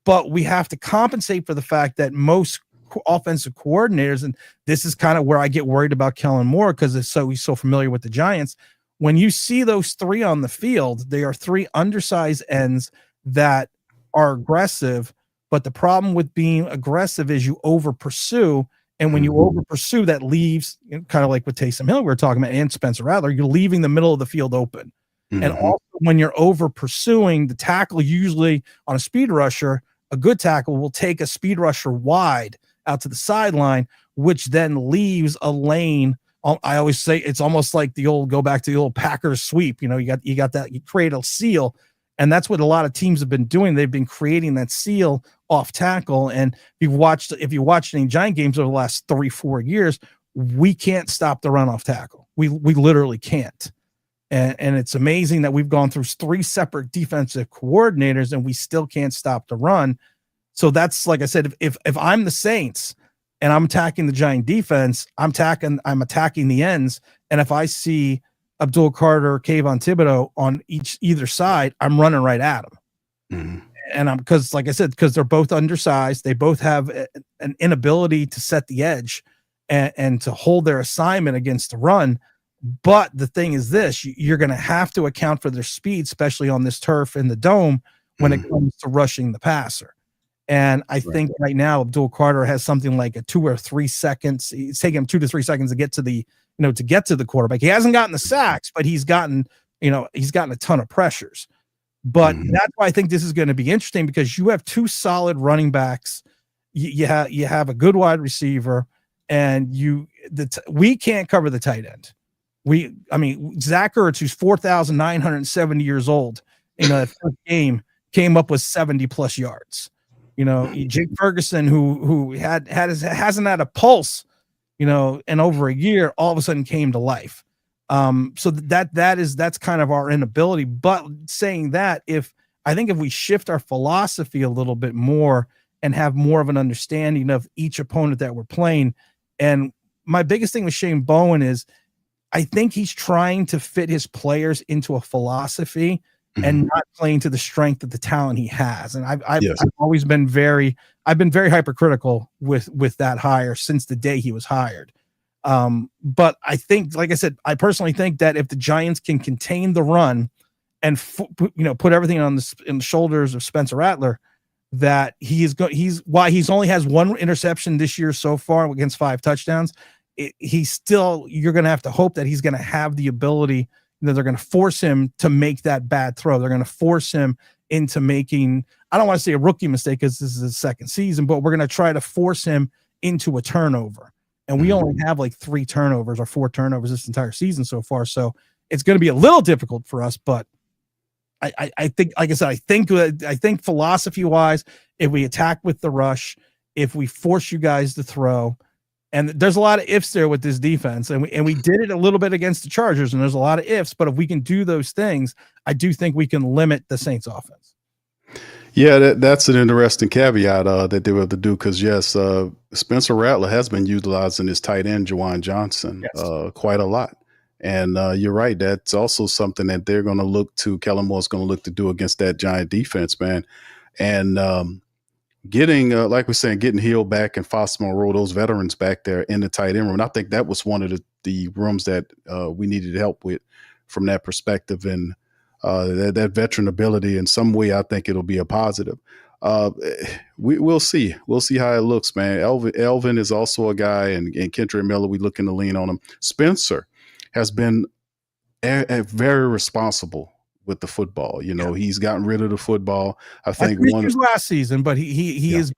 but we have to compensate for the fact that most offensive coordinators, and this is kind of where I get worried about Kellen Moore because he's so familiar with the Giants. When you see those three on the field, they are three undersized ends that are aggressive, but the problem with being aggressive is you over pursue. And when you over pursue, that leaves, kind of like with Taysom Hill we were talking about, and Spencer Rattler, you're leaving the middle of the field open. And also when you're over pursuing, the tackle usually on a speed rusher, a good tackle will take a speed rusher wide out to the sideline, which then leaves a lane. I always say it's almost like go back to the old Packers sweep. You got that, you create a seal. And that's what a lot of teams have been doing. They've been creating that seal off tackle. And if you watched any Giant games over the last 3-4 years, we can't stop the run off tackle. We literally can't. And it's amazing that we've gone through 3 separate defensive coordinators and we still can't stop the run. So that's, like I said, if I'm the Saints and I'm attacking the Giant defense, I'm attacking the ends. And if I see Abdul Carter, Kayvon Thibodeau on either side, I'm running right at them. And because they're both undersized, they both have an inability to set the edge and to hold their assignment against the run. But the thing is this, you're going to have to account for their speed, especially on this turf in the dome when it comes to rushing the passer. And I think right now Abdul Carter has something like a 2 or 3 seconds. It's taking him 2 to 3 seconds to get to the quarterback. He hasn't gotten the sacks, but he's gotten a ton of pressures. But that's why I think this is going to be interesting, because you have 2 solid running backs. You have a good wide receiver, and we can't cover the tight end. Zach Ertz, who's 4,970 years old, in a first game, came up with 70 plus yards. Jake Ferguson, who hasn't had a pulse, in over a year, all of a sudden came to life. So that's kind of our inability. But saying that, if we shift our philosophy a little bit more and have more of an understanding of each opponent that we're playing, and my biggest thing with Shane Bowen is, I think he's trying to fit his players into a philosophy and not playing to the strength of the talent he has. And I've always been very hypercritical with that hire since the day he was hired. But I think, like I said, I personally think that if the Giants can contain the run and put everything in the shoulders of Spencer Rattler, that he's only has 1 interception this year so far against 5 touchdowns. You're going to have to hope that he's going to have the ability, that they're going to force him to make that bad throw. They're going to force him into making, I don't want to say a rookie mistake because this is his second season, but we're going to try to force him into a turnover. And we only have like 3 turnovers or 4 turnovers this entire season so far. So it's going to be a little difficult for us, but I think, like I said, I think philosophy wise, if we attack with the rush, if we force you guys to throw, And there's a lot of ifs there with this defense, and we did it a little bit against the Chargers, and there's a lot of ifs. But if we can do those things, I do think we can limit the Saints' offense. Yeah, that's an interesting caveat that they were able to do because, yes, Spencer Rattler has been utilizing his tight end, Juwan Johnson, Yes. quite a lot. And you're right. That's also something that they're going to look to, Kellen Moore's going to look to do against that Giant defense, man. And getting, like we're saying, getting Hill back and Foster Monroe, those veterans back there in the tight end room. And I think that was one of the rooms that we needed help with from that perspective. And that veteran ability in some way, I think it'll be a positive. We'll see. We'll see how it looks, man. Elvin is also a guy, and Kentrell Miller, we looking to lean on him. Spencer has been very responsible with the football. You know, he's gotten rid of the football. I think one last season, but he's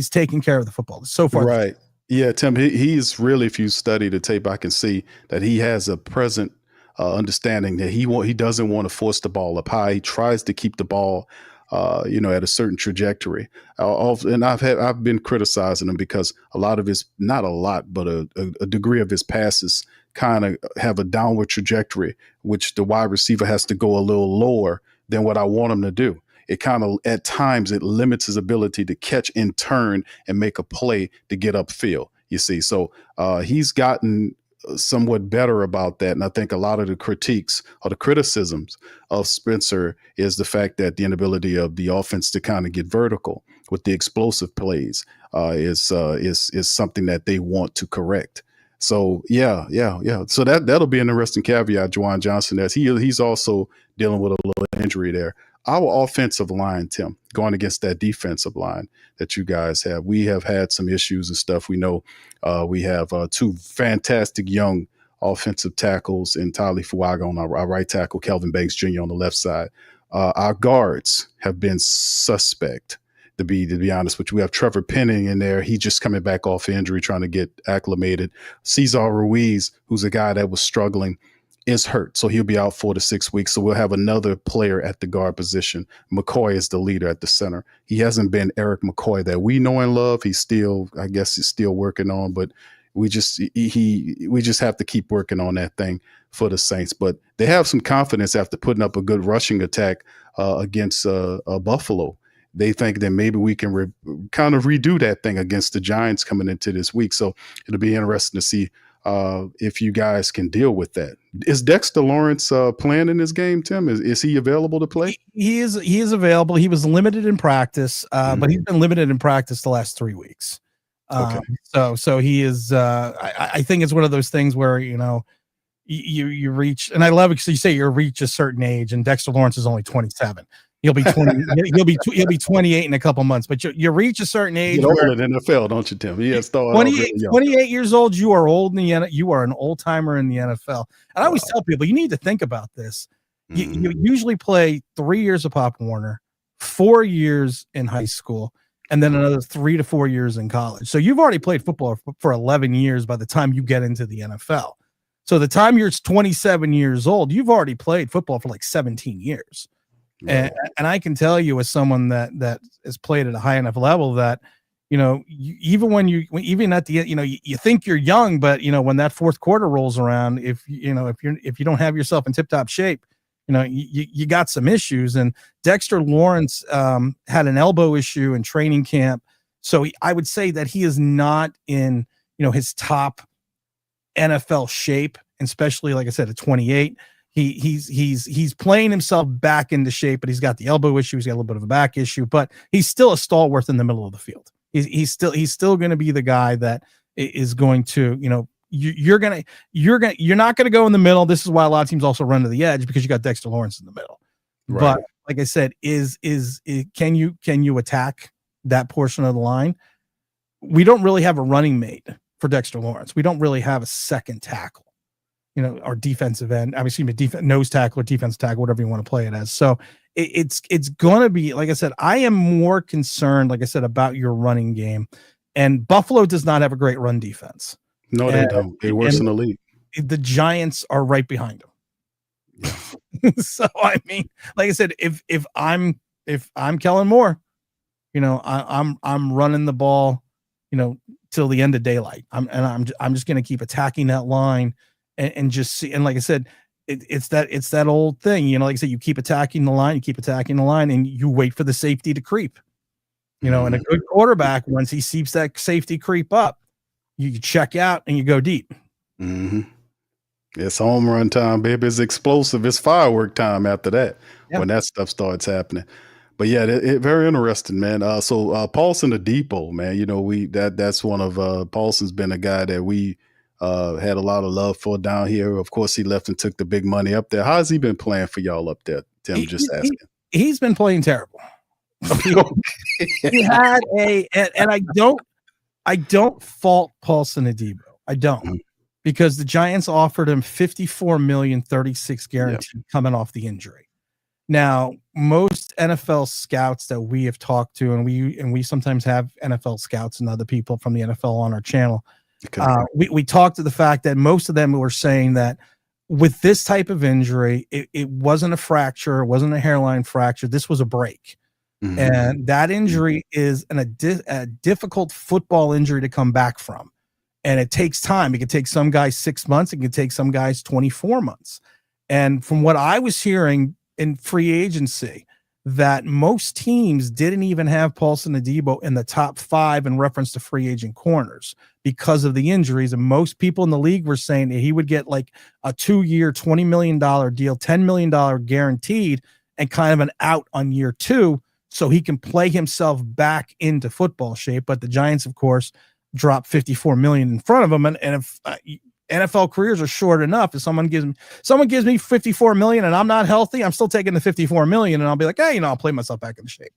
taken care of the football so far. Right. Yeah, Tim, he's really, if you study the tape, I can see that he has a present understanding that he doesn't want to force the ball up high. He tries to keep the ball, at a certain trajectory. And I've been criticizing him because a lot of his, not a lot, but a degree of his passes kind of have a downward trajectory, which the wide receiver has to go a little lower than what I want him to do. It kind of, at times, it limits his ability to catch and turn and make a play to get upfield, you see. So he's gotten somewhat better about that. And I think a lot of the critiques or the criticisms of Spencer is the fact that the inability of the offense to kind of get vertical with the explosive plays is something that they want to correct. So yeah. So that'll be an interesting caveat, Juwan Johnson, as he's also dealing with a little injury there. Our offensive line, Tim, going against that defensive line that you guys have, we have had some issues and stuff. We know we have two fantastic young offensive tackles in Tyler Fuaga on our right tackle, Kelvin Banks Jr. on the left side. Our guards have been suspect, to be honest with you. We have Trevor Penning in there. He's just coming back off injury, trying to get acclimated. Cesar Ruiz, who's a guy that was struggling, is hurt, so he'll be out 4 to 6 weeks. So we'll have another player at the guard position. McCoy is the leader at the center. He hasn't been Eric McCoy that we know and love. He's still working on, but we just have to keep working on that thing for the Saints. But they have some confidence after putting up a good rushing attack against Buffalo. They think that maybe we can kind of redo that thing against the Giants coming into this week. So it'll be interesting to see if you guys can deal with that. Is Dexter Lawrence playing in this game, Tim? Is he available to play? He is available. He was limited in practice, but he's been limited in practice the last 3 weeks. Okay. So he is. I think it's one of those things where you reach, and I love it because you say you reach a certain age, and Dexter Lawrence is only 27. He'll be 20. he'll be 28 in a couple months. But you reach a certain age. You older in the NFL, don't you, Tim? He 28 years old. You are old in the you are an old timer in the NFL. And I always tell people you need to think about this. You usually play 3 years of Pop Warner, 4 years in high school, and then another 3 to 4 years in college. So you've already played football for 11 years by the time you get into the NFL. So the time you're 27 years old, you've already played football for like 17 years. Right. And I can tell you, as someone that has played at a high enough level, that even at the you think you're young, but when that fourth quarter rolls around, if you don't have yourself in tip top shape, you got some issues. And Dexter Lawrence had an elbow issue in training camp, so I would say that he is not in his top NFL shape, especially like I said at 28. He's playing himself back into shape, but he's got the elbow issue. He's got a little bit of a back issue, but he's still a stalwart in the middle of the field. He's still going to be the guy that is going to, you're not going to go in the middle. This is why a lot of teams also run to the edge, because you got Dexter Lawrence in the middle. Right. But like I said, can you attack that portion of the line? We don't really have a running mate for Dexter Lawrence. We don't really have a second tackle. Our defensive end, nose tackle or defensive tackle, whatever you want to play it as. So it's going to be, like I said, I am more concerned, like I said, about your running game. And Buffalo does not have a great run defense. No, they don't. They're worse in the league. The Giants are right behind them. Yeah. So like I said, if I'm Kellen Moore, I'm running the ball, till the end of daylight. I'm just going to keep attacking that line and just see. And like I said, it's that old thing, you know, like I said, you keep attacking the line, and you wait for the safety to creep. You know, and a good quarterback, once he sees that safety creep up, you check out and you go deep. Mm-hmm. It's home run time, baby. It's explosive. It's firework time after that, when that stuff starts happening. But yeah, it very interesting, man. So Paulson Adebo, man, you know, that's one of Paulson's been a guy that we had a lot of love for down here. Of course, he left and took the big money up there. How's he been playing for y'all up there, Tim? Just asking. He's been playing terrible. He had and I don't fault Paulson Adebo. I don't, because the Giants offered him $54 million, 36 guaranteed coming off the injury. Now, most NFL scouts that we have talked to, and we sometimes have NFL scouts and other people from the NFL on our channel. Okay. We talked to the fact that most of them were saying that with this type of injury, it wasn't a fracture, it wasn't a hairline fracture. This was a break. Mm-hmm. And that injury is a difficult football injury to come back from. And it takes time. It can take some guys 6 months. It can take some guys 24 months. And from what I was hearing in free agency, that most teams didn't even have Paulson Adebo in the top 5 in reference to free agent corners because of the injuries. And most people in the league were saying that he would get like a 2-year, $20 million deal, $10 million guaranteed, and kind of an out on year 2, so he can play himself back into football shape. But the Giants, of course, dropped $54 million in front of him. And if NFL careers are short enough, if someone gives me $54 million and I'm not healthy, I'm still taking the $54 million, and I'll be like, hey, you know, I'll play myself back into shape.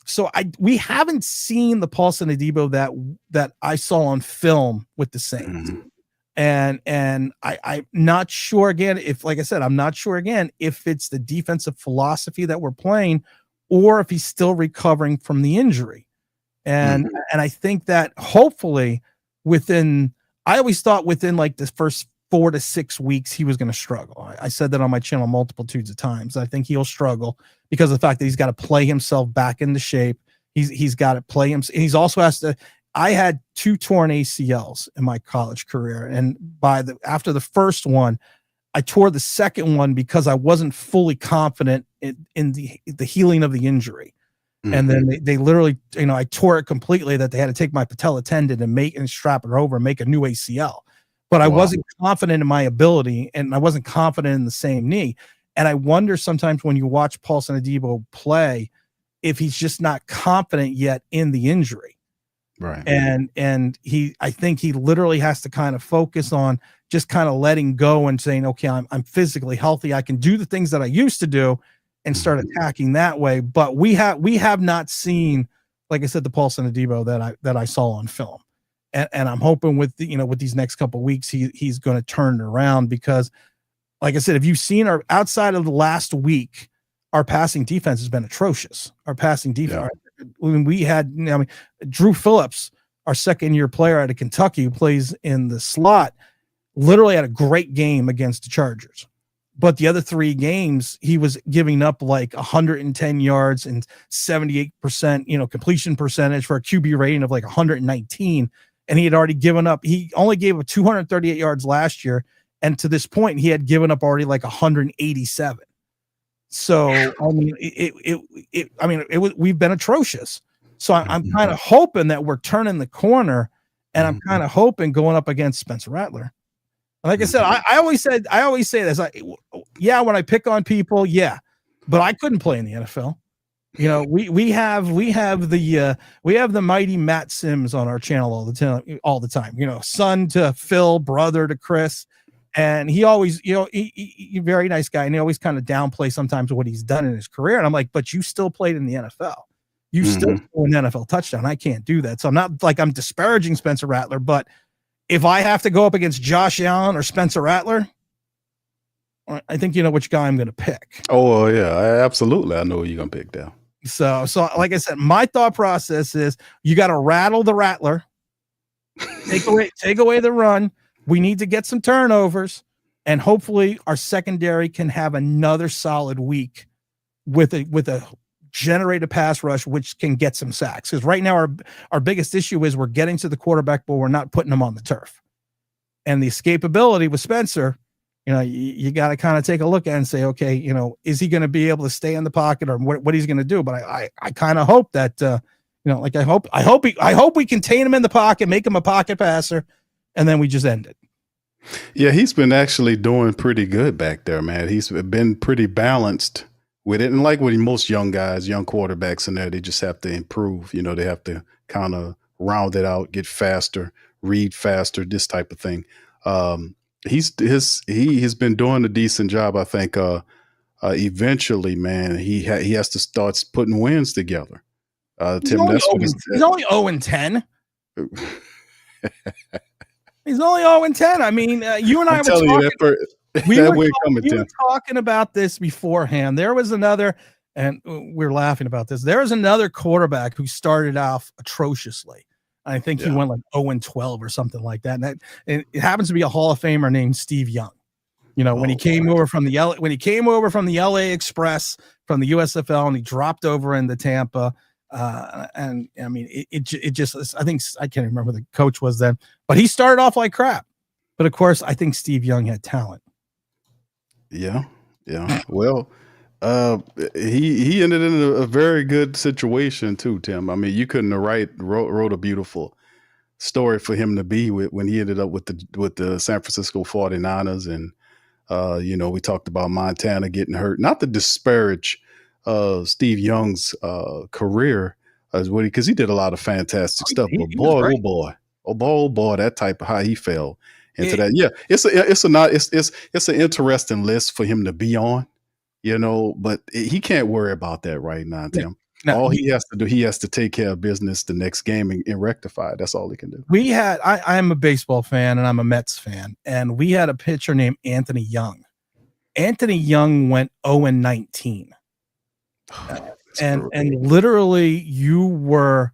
So we haven't seen the Paulson Adebo that I saw on film with the Saints. Mm-hmm. And I'm not sure again, I'm not sure again if it's the defensive philosophy that we're playing, or if he's still recovering from the injury. And I think that hopefully I always thought within like the first 4 to 6 weeks, he was going to struggle. I said that on my channel multitudes of times. I think he'll struggle because of the fact that he's got to play himself back into shape. He's got to play him. And he's also has to, I had 2 torn ACLs in my college career. And after the first one, I tore the second one because I wasn't fully confident in the healing of the injury. Mm-hmm. And then they literally, you know, I tore it completely, that they had to take my patella tendon and strap it over and make a new ACL. But I wasn't confident in my ability, and I wasn't confident in the same knee. And I wonder sometimes when you watch Paulson Adebo play, if he's just not confident yet in the injury. Right. And I think he literally has to kind of focus on just kind of letting go and saying, okay, I'm physically healthy. I can do the things that I used to do and start attacking that way. But we have not seen, like I said, the Paulson Adebo that I saw on film. And I'm hoping with these next couple of weeks, he's going to turn it around, because like I said, if you've seen outside of the last week, our passing defense has been atrocious. Our passing defense, when we had, Drew Phillips, our second-year player out of Kentucky who plays in the slot, literally had a great game against the Chargers. But the other 3 games, he was giving up like 110 yards and 78%, completion percentage for a QB rating of like 119. And he had already given up. He only gave up 238 yards last year. And to this point, he had given up already like 187. So, I mean, we've been atrocious. So I'm kind of hoping that we're turning the corner, and I'm kind of hoping going up against Spencer Rattler. Like I said, I always say this. When I pick on people, but I couldn't play in the NFL. We have the mighty Matt Sims on our channel all the time. Son to Phil, brother to Chris, and he always, he very nice guy, and he always kind of downplay sometimes what he's done in his career. And I'm like, but you still played in the NFL. You still scored an NFL touchdown. I can't do that. So I'm not like I'm disparaging Spencer Rattler, but if I have to go up against Josh Allen or Spencer Rattler, I think you know which guy I'm going to pick. Oh, yeah, absolutely. I know who you're going to pick now. So like I said, my thought process is you got to rattle the Rattler, take away the run. We need to get some turnovers, and hopefully our secondary can have another solid week with a generate a pass rush, which can get some sacks. Because right now our biggest issue is we're getting to the quarterback, but we're not putting him on the turf. And the escapability with Spencer, you got to kind of take a look at it and say, okay, is he going to be able to stay in the pocket or what he's going to do? But I kind of hope that, I hope we contain him in the pocket, make him a pocket passer, and then we just end it. Yeah, he's been actually doing pretty good back there, man. He's been pretty balanced with it. And like with most young guys, young quarterbacks in there, they just have to improve. They have to kind of round it out, get faster, read faster, this type of thing. He has been doing a decent job, I think. Eventually, man, he has to start putting wins together. Tim, that's what he's only 0-10. He's only 0-10. I mean, you and I were talking about this beforehand. There was another, and we're laughing about this. There was another quarterback who started off atrociously. I think he went like 0-12 or something like that. And it happens to be a Hall of Famer named Steve Young. When he came over from the LA Express from the USFL, and he dropped over into Tampa. And I mean, it just, I think, I can't remember who the coach was then, but he started off like crap. But of course, I think Steve Young had talent. Yeah. Well, he ended in a very good situation too, Tim. I mean, you couldn't have wrote a beautiful story for him to be with when he ended up with the San Francisco 49ers. And, we talked about Montana getting hurt, not to disparage Steve Young's career because he did a lot of fantastic stuff. But oh boy, that type of how he fell into that. Yeah, it's an interesting list for him to be on, but he can't worry about that right now, Tim. All he has to do, he has to take care of business the next game and rectify it. That's all he can do. I'm a baseball fan and I'm a Mets fan, and we had a pitcher named Anthony Young. Anthony Young went 0-19. And literally you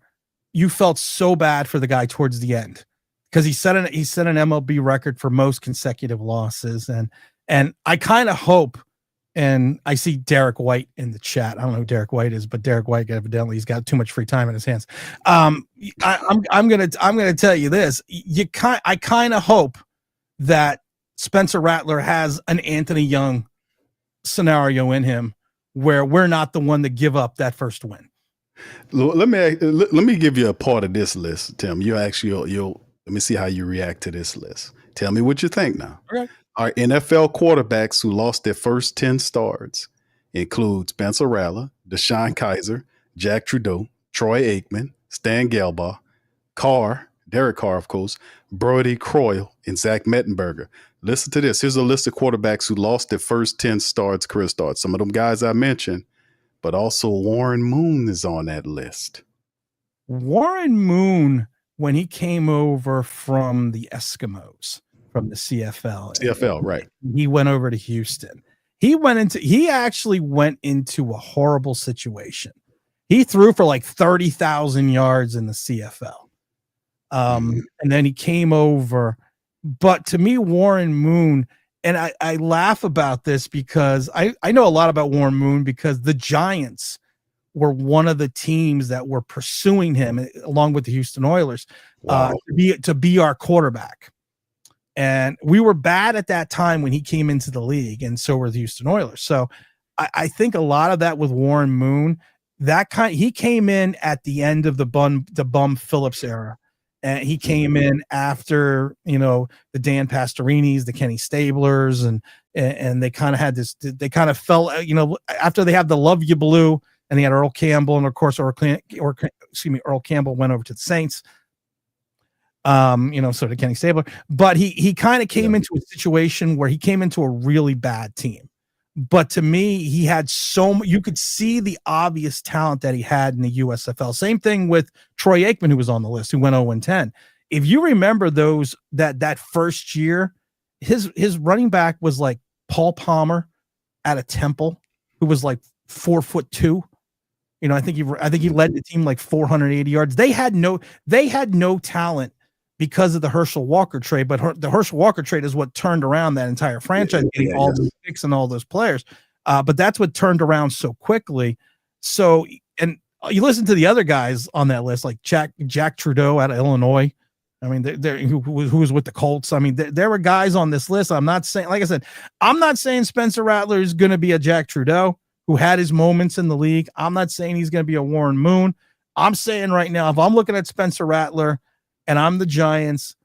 felt so bad for the guy towards the end because he set an MLB record for most consecutive losses. And I kind of hope, and I see Derek White in the chat. I don't know who Derek White is, but Derek White, evidently he's got too much free time in his hands. I'm going to tell you this. I kind of hope that Spencer Rattler has an Anthony Young scenario in him where we're not the one to give up that first win. Let me give you a part of this list, Tim. Let me see how you react to this list. Tell me what you think now. Okay. Our NFL quarterbacks who lost their first 10 starts include Spencer Rattler, Deshaun Kaiser, Jack Trudeau, Troy Aikman, Stan Gelbaugh, Derek Carr, of course, Brody Croyle, and Zach Mettenberger. Listen to this. Here's a list of quarterbacks who lost their first 10 career starts. Some of them guys I mentioned, but also Warren Moon is on that list. Warren Moon, when he came over from the Eskimos, from the CFL, right. He went over to Houston. He actually went into a horrible situation. He threw for like 30,000 yards in the CFL. And then he came over. But to me, Warren Moon, and I laugh about this because I know a lot about Warren Moon because the Giants were one of the teams that were pursuing him along with the Houston Oilers to be our quarterback. And we were bad at that time when he came into the league, and so were the Houston Oilers. So I think a lot of that with Warren Moon, he came in at the end of the Bum Phillips era. And he came in after, the Dan Pastorinis, the Kenny Stablers, and they kind of had this, they kind of fell, after they had the Love You Blue and they had Earl Campbell, and of course, Earl Campbell went over to the Saints. So did Kenny Stabler, but he kind of came into a situation where he came into a really bad team. But to me, he had you could see the obvious talent that he had in the USFL. Same thing with Troy Aikman, who was on the list, who went 0-10. If you remember that first year, his running back was like Paul Palmer out of Temple, who was like 4'2". I think he led the team like 480 yards. They had no talent because of the Herschel Walker trade, but the Herschel Walker trade is what turned around that entire franchise, getting all those picks and all those players. But that's what turned around so quickly. So, and you listen to the other guys on that list, like Jack Trudeau out of Illinois. I mean, who was with the Colts. I mean, there were guys on this list. I'm not saying, like I said, I'm not saying Spencer Rattler is going to be a Jack Trudeau who had his moments in the league. I'm not saying he's going to be a Warren Moon. I'm saying right now, if I'm looking at Spencer Rattler and I'm the Giants,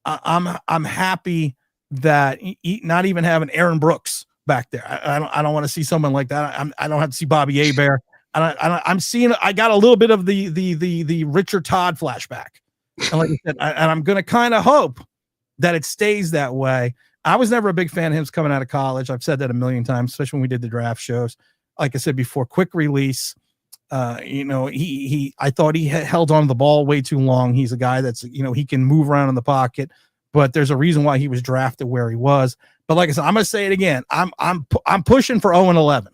I'm happy that not even having Aaron Brooks back there. I don't want to see someone like that. I don't have to see Bobby Hebert. I'm seeing. I got a little bit of the Richard Todd flashback. And like I said, I'm going to kind of hope that it stays that way. I was never a big fan of him coming out of college. I've said that a million times, especially when we did the draft shows. Like I said before, quick release. I thought he held on to the ball way too long. He's a guy that's, he can move around in the pocket, but there's a reason why he was drafted where he was. But like I said, I'm going to say it again. I'm pushing for 0-11.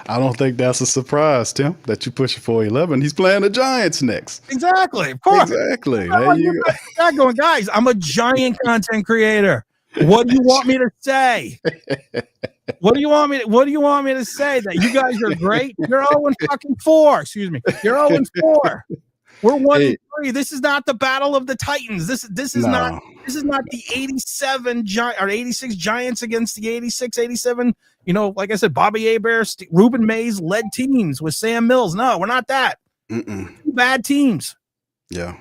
I don't think that's a surprise, Tim, that you push it for 11. He's playing the Giants next. Exactly. Of course. Exactly. There you go. Going, guys, I'm a giant content creator. What do you want me to say? What do you want me to say? That you guys are great? You're 0-4. Excuse me. You're 0-4. We're 1-3. This is not the battle of the Titans. This is not the 87 or 86 Giants against the 86, 87. Like I said, Bobby Hebert, Ruben Mays led teams with Sam Mills. No, we're not that. Two bad teams. Yeah.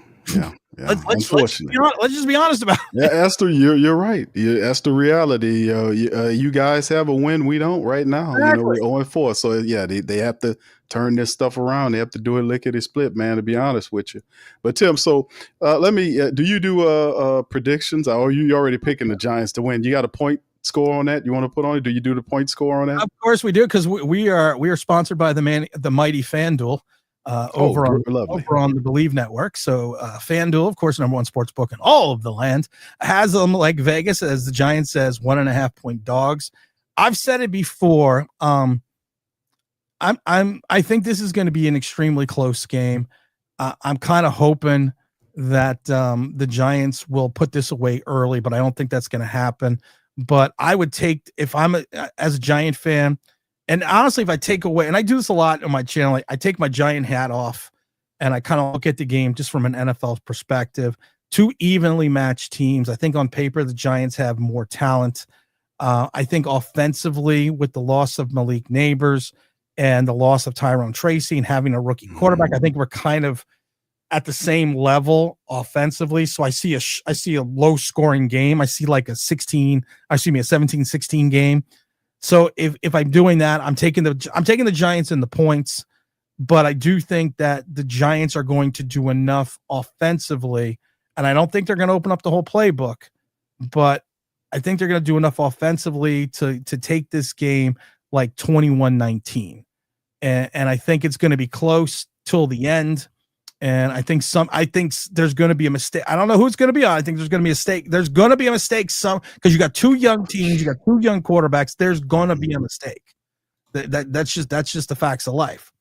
Let's just be honest about it. Yeah, Esther, you're right. That's the reality. You guys have a win. We don't right now. Exactly. We're 0-4. So yeah, they have to turn this stuff around. They have to do it lickety split, man, to be honest with you. But Tim, so let me. Do you do predictions, or are you already picking the Giants to win? You got a point score on that? You want to put on it? Do you do the point score on that? Of course we do, because we are sponsored by the mighty FanDuel. Over on the Believe Network. So FanDuel, of course, number one sports book in all of the land, has them like Vegas, as the Giants says, 1.5 point dogs. I've said it before. I think this is going to be an extremely close game. I'm kind of hoping that the Giants will put this away early, but I don't think that's going to happen. But I would take, if I'm as a Giant fan. And honestly, if I take away, and I do this a lot on my channel, I take my Giant hat off and I kind of look at the game just from an NFL perspective. Two evenly matched teams. I think on paper, the Giants have more talent. I think offensively, with the loss of Malik Neighbors and the loss of Tyrone Tracy and having a rookie quarterback, I think we're kind of at the same level offensively. So I see a low scoring game. I see like a 17-16 game. So if I'm doing that, I'm taking the Giants in the points, but I do think that the Giants are going to do enough offensively, and I don't think they're going to open up the whole playbook, but I think they're going to do enough offensively to take this game like 21-19, and I think it's going to be close till the end. And I think there's going to be a mistake. I don't know who it's going to be on. I think there's going to be a mistake. There's going to be a mistake. Because you got two young teams, you got two young quarterbacks. There's going to be a mistake. That's just the facts of life.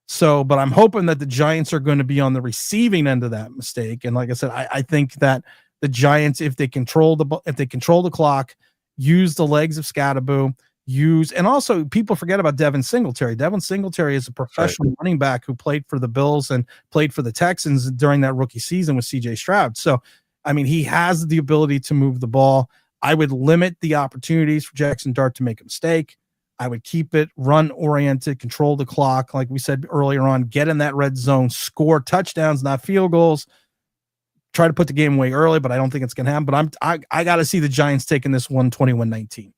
So, but I'm hoping that the Giants are going to be on the receiving end of that mistake. And like I said, I think that the Giants, if they control the clock, use the legs of Scatterboo, and also people forget about Devin Singletary. Devin Singletary is a professional running back who played for the Bills and played for the Texans during that rookie season with CJ Stroud. So, I mean, he has the ability to move the ball. I would limit the opportunities for Jackson Dart to make a mistake. I would keep it run oriented, control the clock. Like we said earlier on, get in that red zone, score touchdowns, not field goals. Try to put the game away early, but I don't think it's going to happen. But I got to see the Giants taking this one 21-19.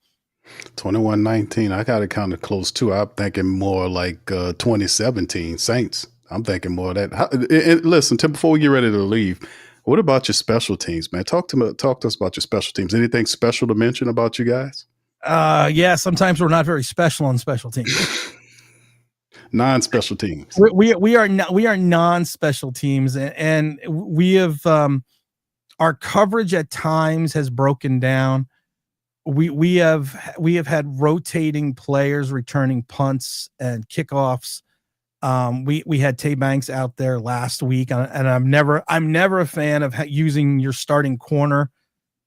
21-19. I got it kind of close too. I'm thinking more like 2017 Saints. I'm thinking more of that. Listen, Tim, before we get ready to leave, what about your special teams, man? Talk to us about your special teams. Anything special to mention about you guys? Yeah, sometimes we're not very special on special teams. Non-special teams. We are non-special teams, and we have our coverage at times has broken down. We have had rotating players returning punts and kickoffs. We had Tay Banks out there last week, and I'm never a fan of using your starting corner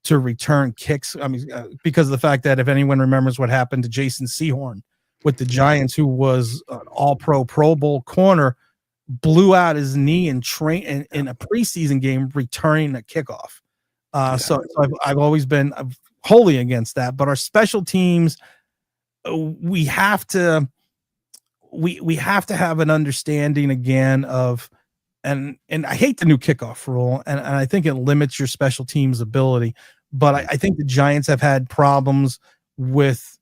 to return kicks. I mean, because of the fact that if anyone remembers what happened to Jason Sehorn with the Giants, who was an All-Pro, Pro Bowl corner, blew out his knee in a preseason game returning a kickoff. So I've always been wholly against that. But our special teams, we have to have an understanding again of, and I hate the new kickoff rule, and I think it limits your special teams ability. But I think the Giants have had problems with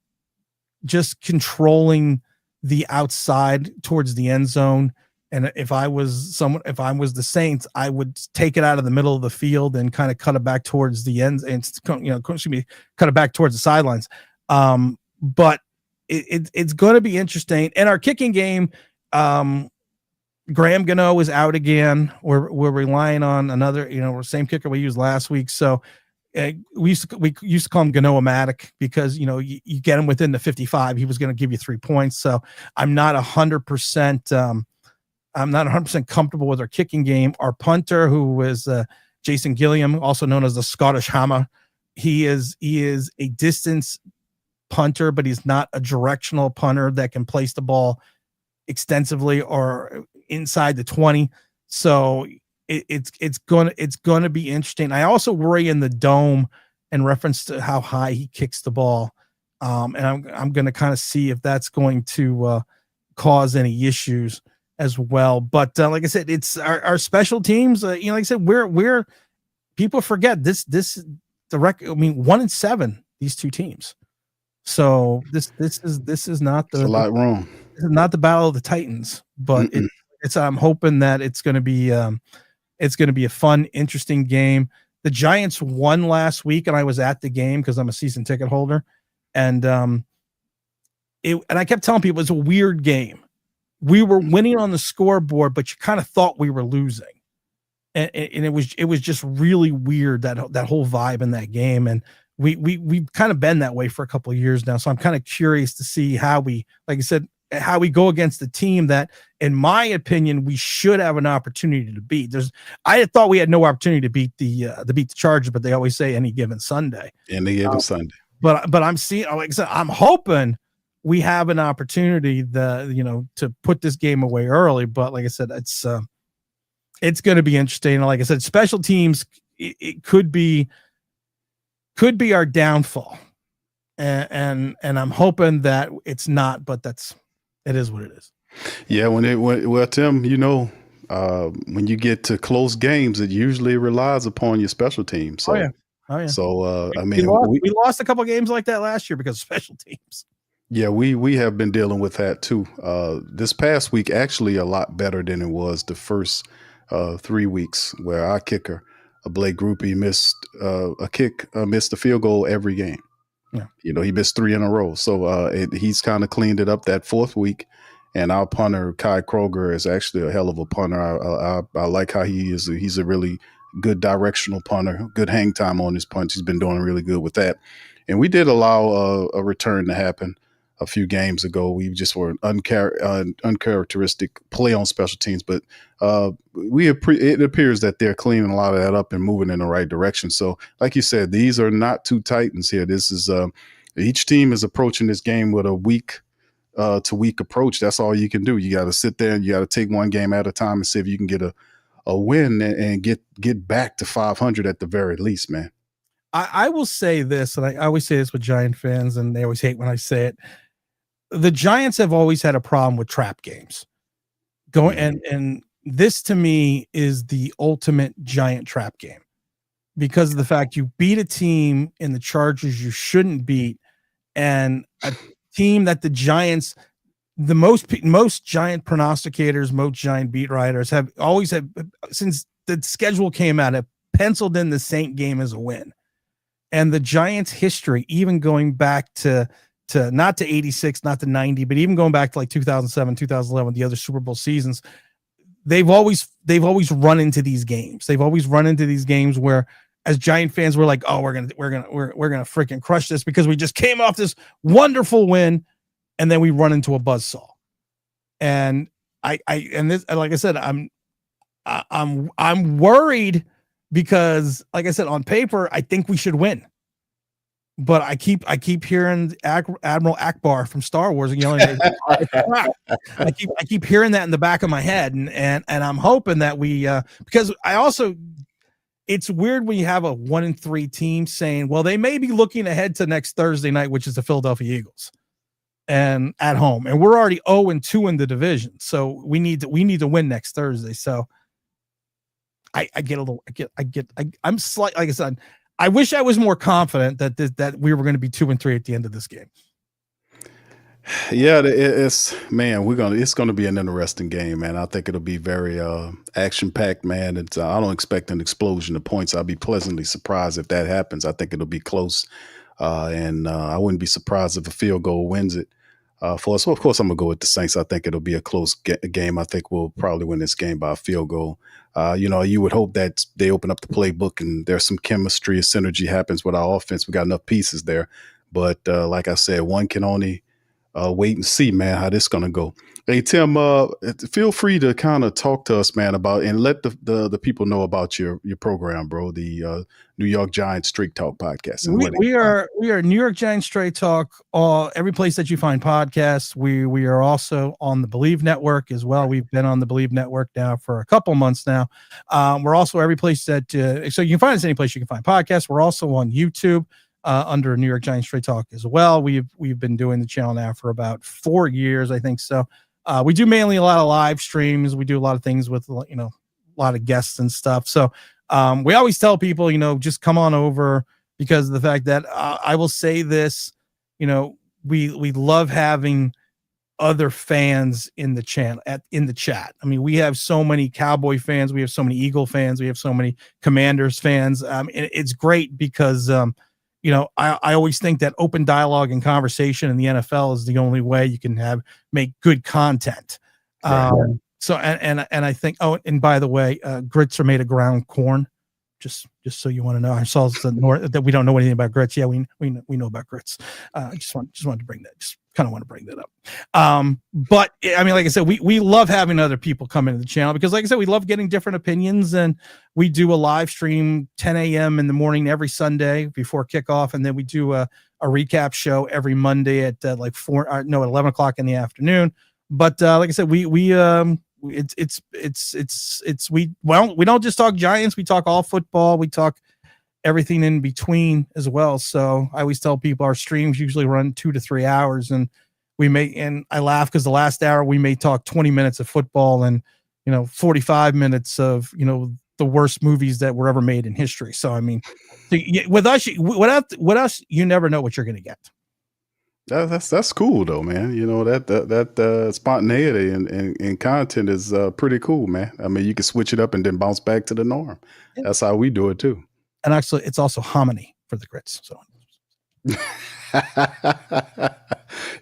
just controlling the outside towards the end zone. And if I was the Saints, I would take it out of the middle of the field and kind of cut it back towards the ends, and cut it back towards the sidelines. But it's going to be interesting. And our kicking game, Graham Gano is out again. We're relying on another, same kicker we used last week. So we used to call him Gano-O-Matic because, you get him within the 55, he was going to give you 3 points. So I'm not 100%. I'm not 100% comfortable with our kicking game. Our punter, who was Jason Gilliam, also known as the Scottish Hammer, he is a distance punter, but he's not a directional punter that can place the ball extensively or inside the 20. So it's going to be interesting. I also worry in the dome in reference to how high he kicks the ball, and I'm going to kind of see if that's going to cause any issues as well. But like I said, it's our special teams. Like I said, we're people forget this the record. 1-7 these two teams. So this is not a lot wrong. This is not the battle of the Titans, but it's I'm hoping that it's going to be a fun, interesting game. The Giants won last week, and I was at the game because I'm a season ticket holder, and I kept telling people it's a weird game. We were winning on the scoreboard, but you kind of thought we were losing, and it was just really weird, that whole vibe in that game. And we've kind of been that way for a couple of years now. So I'm kind of curious to see how we, like I said, how we go against the team that, in my opinion, we should have an opportunity to beat. I had thought we had no opportunity to beat the Chargers, but they always say any given Sunday. Any given Sunday. But I'm seeing, like I said, I'm hoping we have an opportunity to put this game away early. But like I said, it's going to be interesting. Like I said, special teams, it could be our downfall, and I'm hoping that it's not, but it is what it is. Yeah, well, Tim, when you get to close games, it usually relies upon your special team. So, oh yeah. So we lost a couple games like that last year because of special teams. Yeah, we have been dealing with that too. This past week, actually, a lot better than it was the first 3 weeks, where our kicker, Blake Groupie, missed a field goal every game. Yeah. He missed 3 in a row. So he's kind of cleaned it up that fourth week. And our punter, Kai Kroger, is actually a hell of a punter. I like how he is. He's a really good directional punter, good hang time on his punch. He's been doing really good with that. And we did allow a return to happen a few games ago. We just were uncharacteristic play on special teams, but it appears that they're cleaning a lot of that up and moving in the right direction. So like you said, these are not two Titans here. This is each team is approaching this game with a week to week approach. That's all you can do. You got to sit there and you got to take one game at a time and see if you can get a win and get back to 500 at the very least, man. I will say this, and I always say this with Giant fans, and they always hate when I say it. The Giants have always had a problem with trap games. And this to me is the ultimate Giant trap game, because of the fact you beat a team in the Chargers you shouldn't beat, and a team that the Giants, the most Giant prognosticators, most Giant beat writers have always had, since the schedule came out, have penciled in the Saint game as a win. And the Giants' history, even going back to not to 86, not to 90, but even going back to like 2007, 2011, the other Super Bowl seasons, they've always run into these games. They've always run into these games where, as Giant fans, we're like, oh, we're gonna freaking crush this because we just came off this wonderful win, and then we run into a buzzsaw. And this, like I said, I'm worried because, like I said, on paper, I think we should win. but I keep hearing Admiral Akbar from Star Wars yelling. I keep hearing that in the back of my head, and I'm hoping that we because it's weird when you have a 1-3 team saying, well, they may be looking ahead to next Thursday night, which is the Philadelphia Eagles, and at home, and we're already 0-2 in the division, so we need to win next Thursday. So I'm slight, like I said, I wish I was more confident that we were going to be 2-3 at the end of this game. Yeah, it's going to be an interesting game, man. I think it'll be very action packed, man. I don't expect an explosion of points. I'll be pleasantly surprised if that happens. I think it'll be close, and I wouldn't be surprised if a field goal wins it for us. Well, of course, I'm gonna go with the Saints. I think it'll be a close game. I think we'll probably win this game by a field goal. You would hope that they open up the playbook and there's some chemistry and synergy happens with our offense. We got enough pieces there, but like I said, one can only wait and see, man, how this gonna go. Hey, Tim, feel free to kind of talk to us, man, about and let the people know about your program, bro. The New York Giants Straight Talk podcast. We are New York Giants Straight Talk. Every place that you find podcasts. We are also on the Believe Network as well. We've been on the Believe Network now for a couple months now. We're also every place that so you can find us any place you can find podcasts. We're also on YouTube. Under New York Giants Straight Talk as well. We've been doing the channel now for about 4 years, I think. So we do mainly a lot of live streams. We do a lot of things with a lot of guests and stuff. So we always tell people, just come on over because of the fact that I will say this, we love having other fans in the channel in the chat. I mean, we have so many Cowboy fans, we have so many Eagle fans, we have so many Commanders fans. It's great because I always think that open dialogue and conversation in the NFL is the only way you can make good content. Right. So I think. Oh, and by the way, grits are made of ground corn. Just so you want to know, I saw that we don't know anything about grits. Yeah, we know about grits. Just wanted to bring that. Just kind of want to bring that up. But I mean, like I said, we love having other people come into the channel because, like I said, we love getting different opinions, and we do a live stream 10 a.m. in the morning every Sunday before kickoff, and then we do a recap show every Monday at 11 o'clock in the afternoon. But like I said, we don't just talk Giants, we talk all football, we talk everything in between as well. So I always tell people our streams usually run 2 to 3 hours, and I laugh because the last hour we may talk 20 minutes of football and 45 minutes of the worst movies that were ever made in history. So I mean, with us, you never know what you're going to get. That's cool though, man. That spontaneity and content is pretty cool, man. I mean, you can switch it up and then bounce back to the norm. Yeah. That's how we do it too. And actually, it's also hominy for the grits. So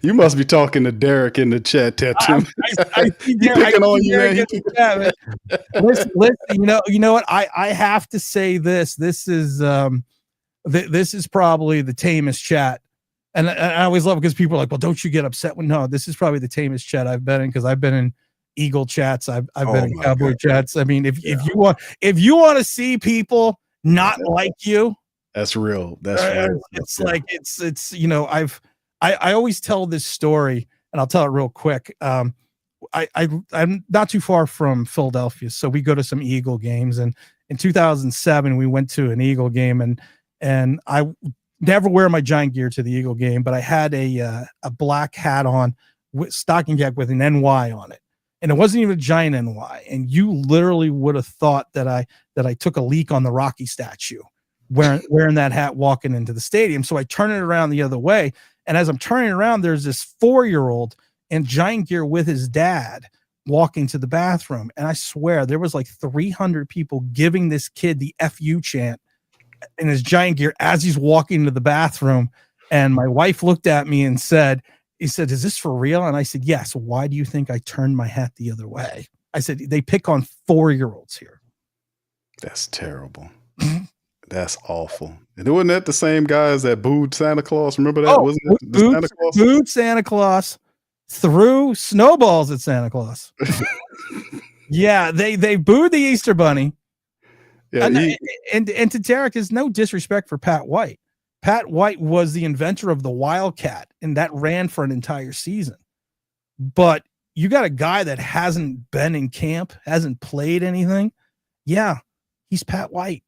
you must be talking to Derek in the chat, Tattoo. Picking on you, man. Listen, you know what? I have to say this. This is probably the tamest chat. And I always love it because people are like, well, don't you get upset when no, this is probably the tamest chat I've been in because I've been in Eagle chats. I've been in Cowboy chats. I mean, if you want to see people not like you, that's real. That's real. It's like, I always tell this story and I'll tell it real quick. I'm not too far from Philadelphia. So we go to some Eagle games, and in 2007, we went to an Eagle game, and I never wear my Giant gear to the Eagle game, but I had a black hat on with stocking cap with an NY on it. And it wasn't even a Giant NY. And you literally would have thought that I took a leak on the Rocky statue wearing that hat walking into the stadium. So I turn it around the other way. And as I'm turning around, there's this 4-year-old in Giant gear with his dad walking to the bathroom. And I swear there was like 300 people giving this kid the FU chant in his Giant gear as he's walking to the bathroom. And my wife looked at me and said, is this for real? And I said, yes. Why do you think I turned my hat the other way? I said, they pick on 4-year-olds here. That's terrible. That's awful. And wasn't that the same guys that booed Santa Claus? Remember that? Wasn't it the Santa Claus? Booed Santa Claus, threw snowballs at Santa Claus. Yeah, they booed the Easter Bunny. Yeah, and to Derek, is no disrespect for Pat White, Pat White was the inventor of the Wildcat, and that ran for an entire season. But you got a guy that hasn't been in camp, hasn't played anything. Yeah, he's Pat White.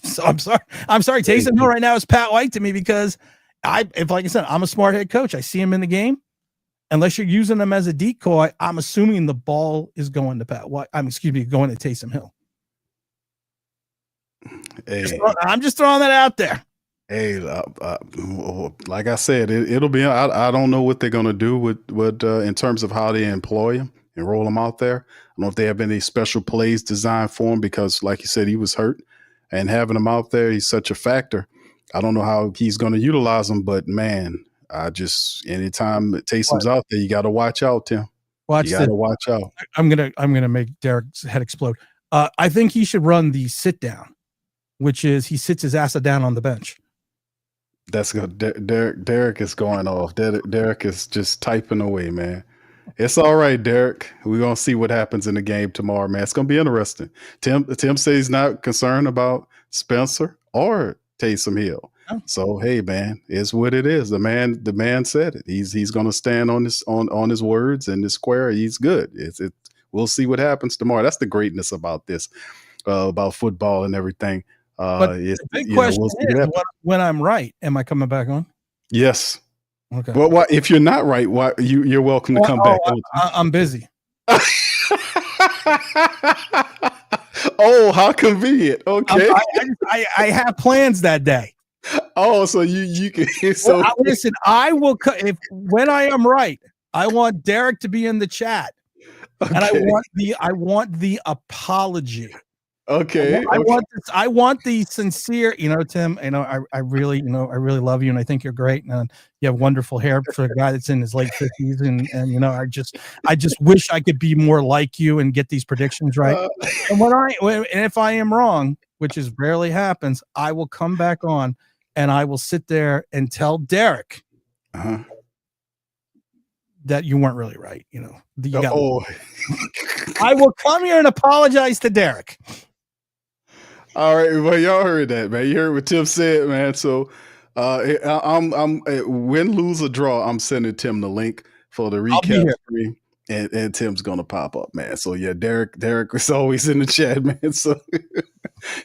So I'm sorry. Taysom Hill right now is Pat White to me because like I said, I'm a smart head coach. I see him in the game. Unless you're using him as a decoy, I'm assuming the ball is going to Pat White. Going to Taysom Hill. Hey. I'm just throwing that out there. Hey, like I said, it'll be. I don't know what they're gonna do with in terms of how they employ him and roll him out there. I don't know if they have any special plays designed for him because, like you said, he was hurt, and having him out there, he's such a factor. I don't know how he's going to utilize him, but man, anytime Taysom's out there, you got to watch out, Tim. You got to watch out. I'm gonna make Derek's head explode. I think he should run the sit down, which is he sits his ass down on the bench. That's good. Derek is going off. Derek is just typing away, man. It's all right, Derek. We're gonna see what happens in the game tomorrow, man. It's gonna be interesting. Tim says he's not concerned about Spencer or Taysom Hill. Oh. So hey, man, it's what it is. The man said it. He's gonna stand on his words and the square. He's good. We'll see what happens tomorrow. That's the greatness about this, about football and everything. But the big question is, when I'm right, am I coming back on? Yes. Okay. Well, if you're not right, you're welcome to come back on. I'm busy. Oh, how convenient. Okay. I have plans that day. Oh, so you can. So listen, I will. When I am right, I want Derek to be in the chat, okay. And I want the apology. Okay. I want the sincere, Tim, I really love you and I think you're great. And you have wonderful hair for a guy that's in his late 50s. And I just wish I could be more like you and get these predictions right. And if I am wrong, which is rarely happens, I will come back on and I will sit there and tell Derek that you weren't really right. I will come here and apologize to Derek. All right, well, y'all heard that, man. You heard what Tim said, man. So, I'm win, lose, or draw. I'm sending Tim the link for the recap screen, and Tim's gonna pop up, man. So yeah, Derek is always in the chat, man. So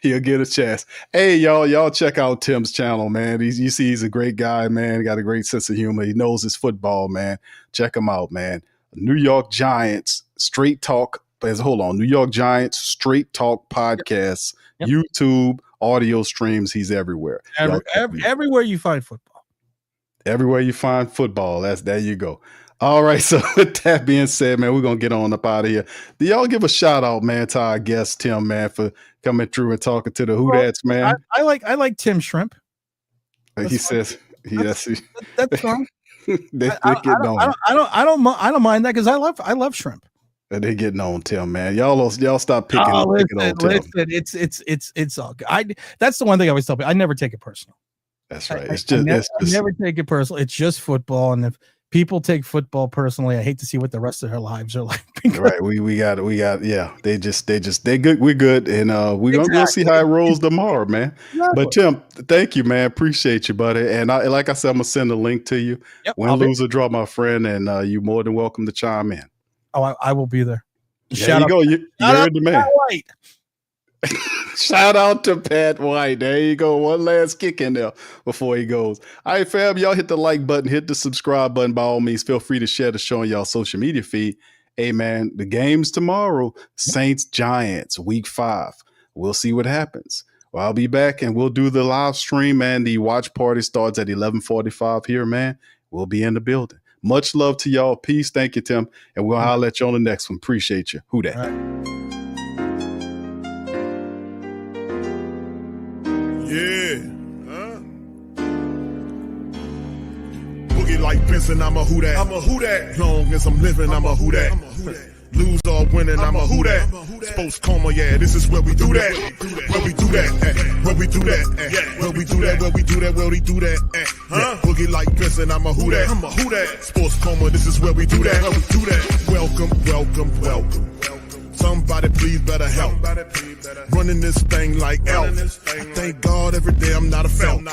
he'll get a chance. Hey, y'all check out Tim's channel, man. You see, he's a great guy, man. He got a great sense of humor. He knows his football, man. Check him out, man. New York Giants Straight Talk. New York Giants Straight Talk podcasts. Yep. YouTube, audio streams, he's everywhere. Everywhere you find football. Everywhere you find football. There you go. All right. So with that being said, man, we're gonna get on up out of here. Do y'all give a shout out, man, to our guest Tim, man, for coming through and talking to the Who Dats, man? I like Tim Shrimp. He says yes. That's fine. I don't mind that because I love shrimp. They're getting on Tim, man. Y'all stop picking on Tim. It's all good. That's the one thing I always tell people. I never take it personal. That's right. I never take it personal. It's just football, and if people take football personally, I hate to see what the rest of their lives are like. Right. We got. Yeah. They good. We're good, and we'll see how it rolls tomorrow, man. Exactly. But Tim, thank you, man. Appreciate you, buddy. And like I said, I'm gonna send a link to you. Yep, win, lose, or draw, my friend, and you're more than welcome to chime in. Oh, I will be there. There you go. You're the man. Shout out to Pat White. There you go. One last kick in there before he goes. All right, fam. Y'all hit the like button, hit the subscribe button. By all means, feel free to share the show on y'all social media feed. Hey, man, the game's tomorrow. Saints, Giants, week 5. We'll see what happens. Well, I'll be back and we'll do the live stream, man. The watch party starts at 11:45 here, man. We'll be in the building. Much love to y'all. Peace. Thank you, Tim. And we'll holler at you on the next one. Appreciate you. Who dat? Yeah. Boogie like Benson, I'm a who dat. I'm a who dat. Long as I'm living, I'm a who dat. Lose or winning, I'm a who dat. Sports Coma, yeah, this is where we do that. Where we do that, where we do that, where we do that, where we do that, where we do that, Boogie like Benson, I'm a who dat. I'm a who dat. Sports Coma, this is where we do that. Where we do that. Welcome Somebody please better help. Running this thing like Elf. I thank God every day I'm not a felt.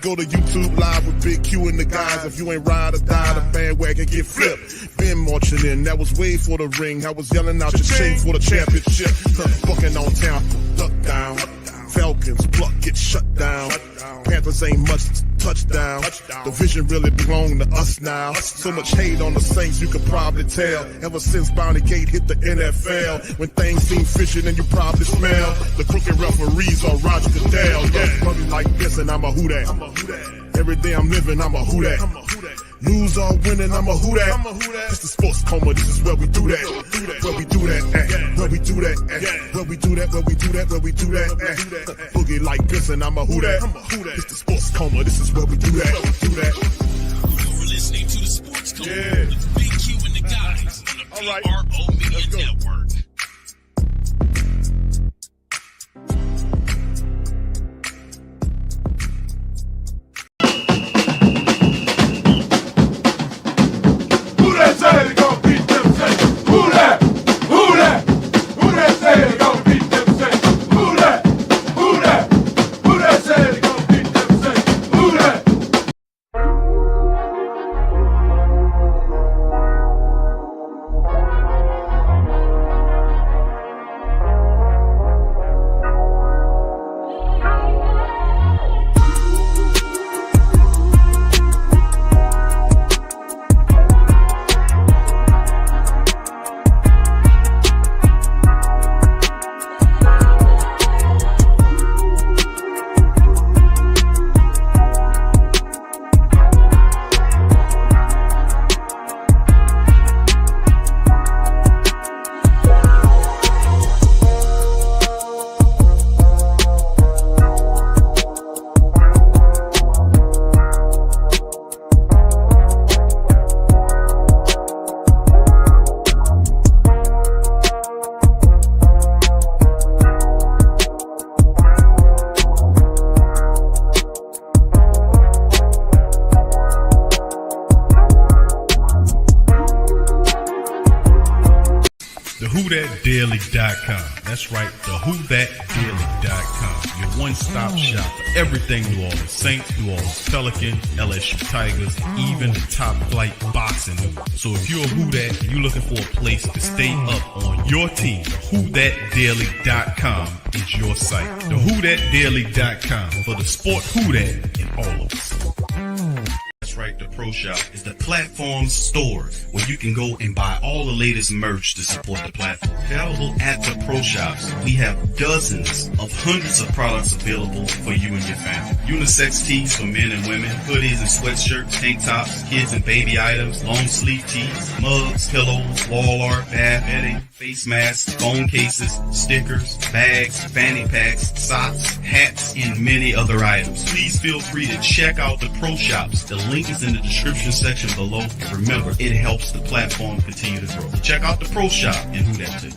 Go to YouTube Live with Big Q and the guys. If you ain't ride or die, the bandwagon get flipped. Been marching in, that was way for the ring. I was yelling out your shame for the championship. Bucking on town, duck down. Falcons, pluck, get shut down. Panthers ain't much touchdown. The vision really belong to us now. So much hate on the Saints, you could probably tell. Ever since Bounty Gate hit the NFL, when things seem fishy, then you probably smell the crooked referees on Roger Goodell. Yeah, running like this, and I'm a Who Dat. Every day I'm living, I'm a Who Dat. Lose or winning, I'm a Who Dat. It's the sports coma, this is where we do that. Where we do that at. Where we do that at. Where we do that, where we do that, where we do that at. Boogie like this, and I'm a Who Dat. It's the sports coma, this is where we do that. You're listening to the Sports Coma with Big Q and the guys on the PRO Media Network. WhoThatDaily.com. That's right, the WhoThatDaily.com. Your one-stop shop for everything New Orleans Saints, New Orleans Pelicans, LSU Tigers, even the top flight boxing news. So if you're a Who Dat and you're looking for a place to stay up on your team, WhoThatDaily.com is your site. The WhoThatDaily.com for the sport Who Dat in all of us. That's right, the Pro Shop is the platform store where you can go and buy all the latest merch to support the platform. Available at the Pro Shops, we have dozens of hundreds of products available for you and your family. Unisex tees for men and women, hoodies and sweatshirts, tank tops, kids and baby items, long sleeve tees, mugs, pillows, wall art, bath bedding, face masks, phone cases, stickers, bags, fanny packs, socks, hats, and many other items. Please feel free to check out the Pro Shops. The link is in the description section below. Remember, it helps the platform continue to grow. Check out the Pro Shop and Who Dat too.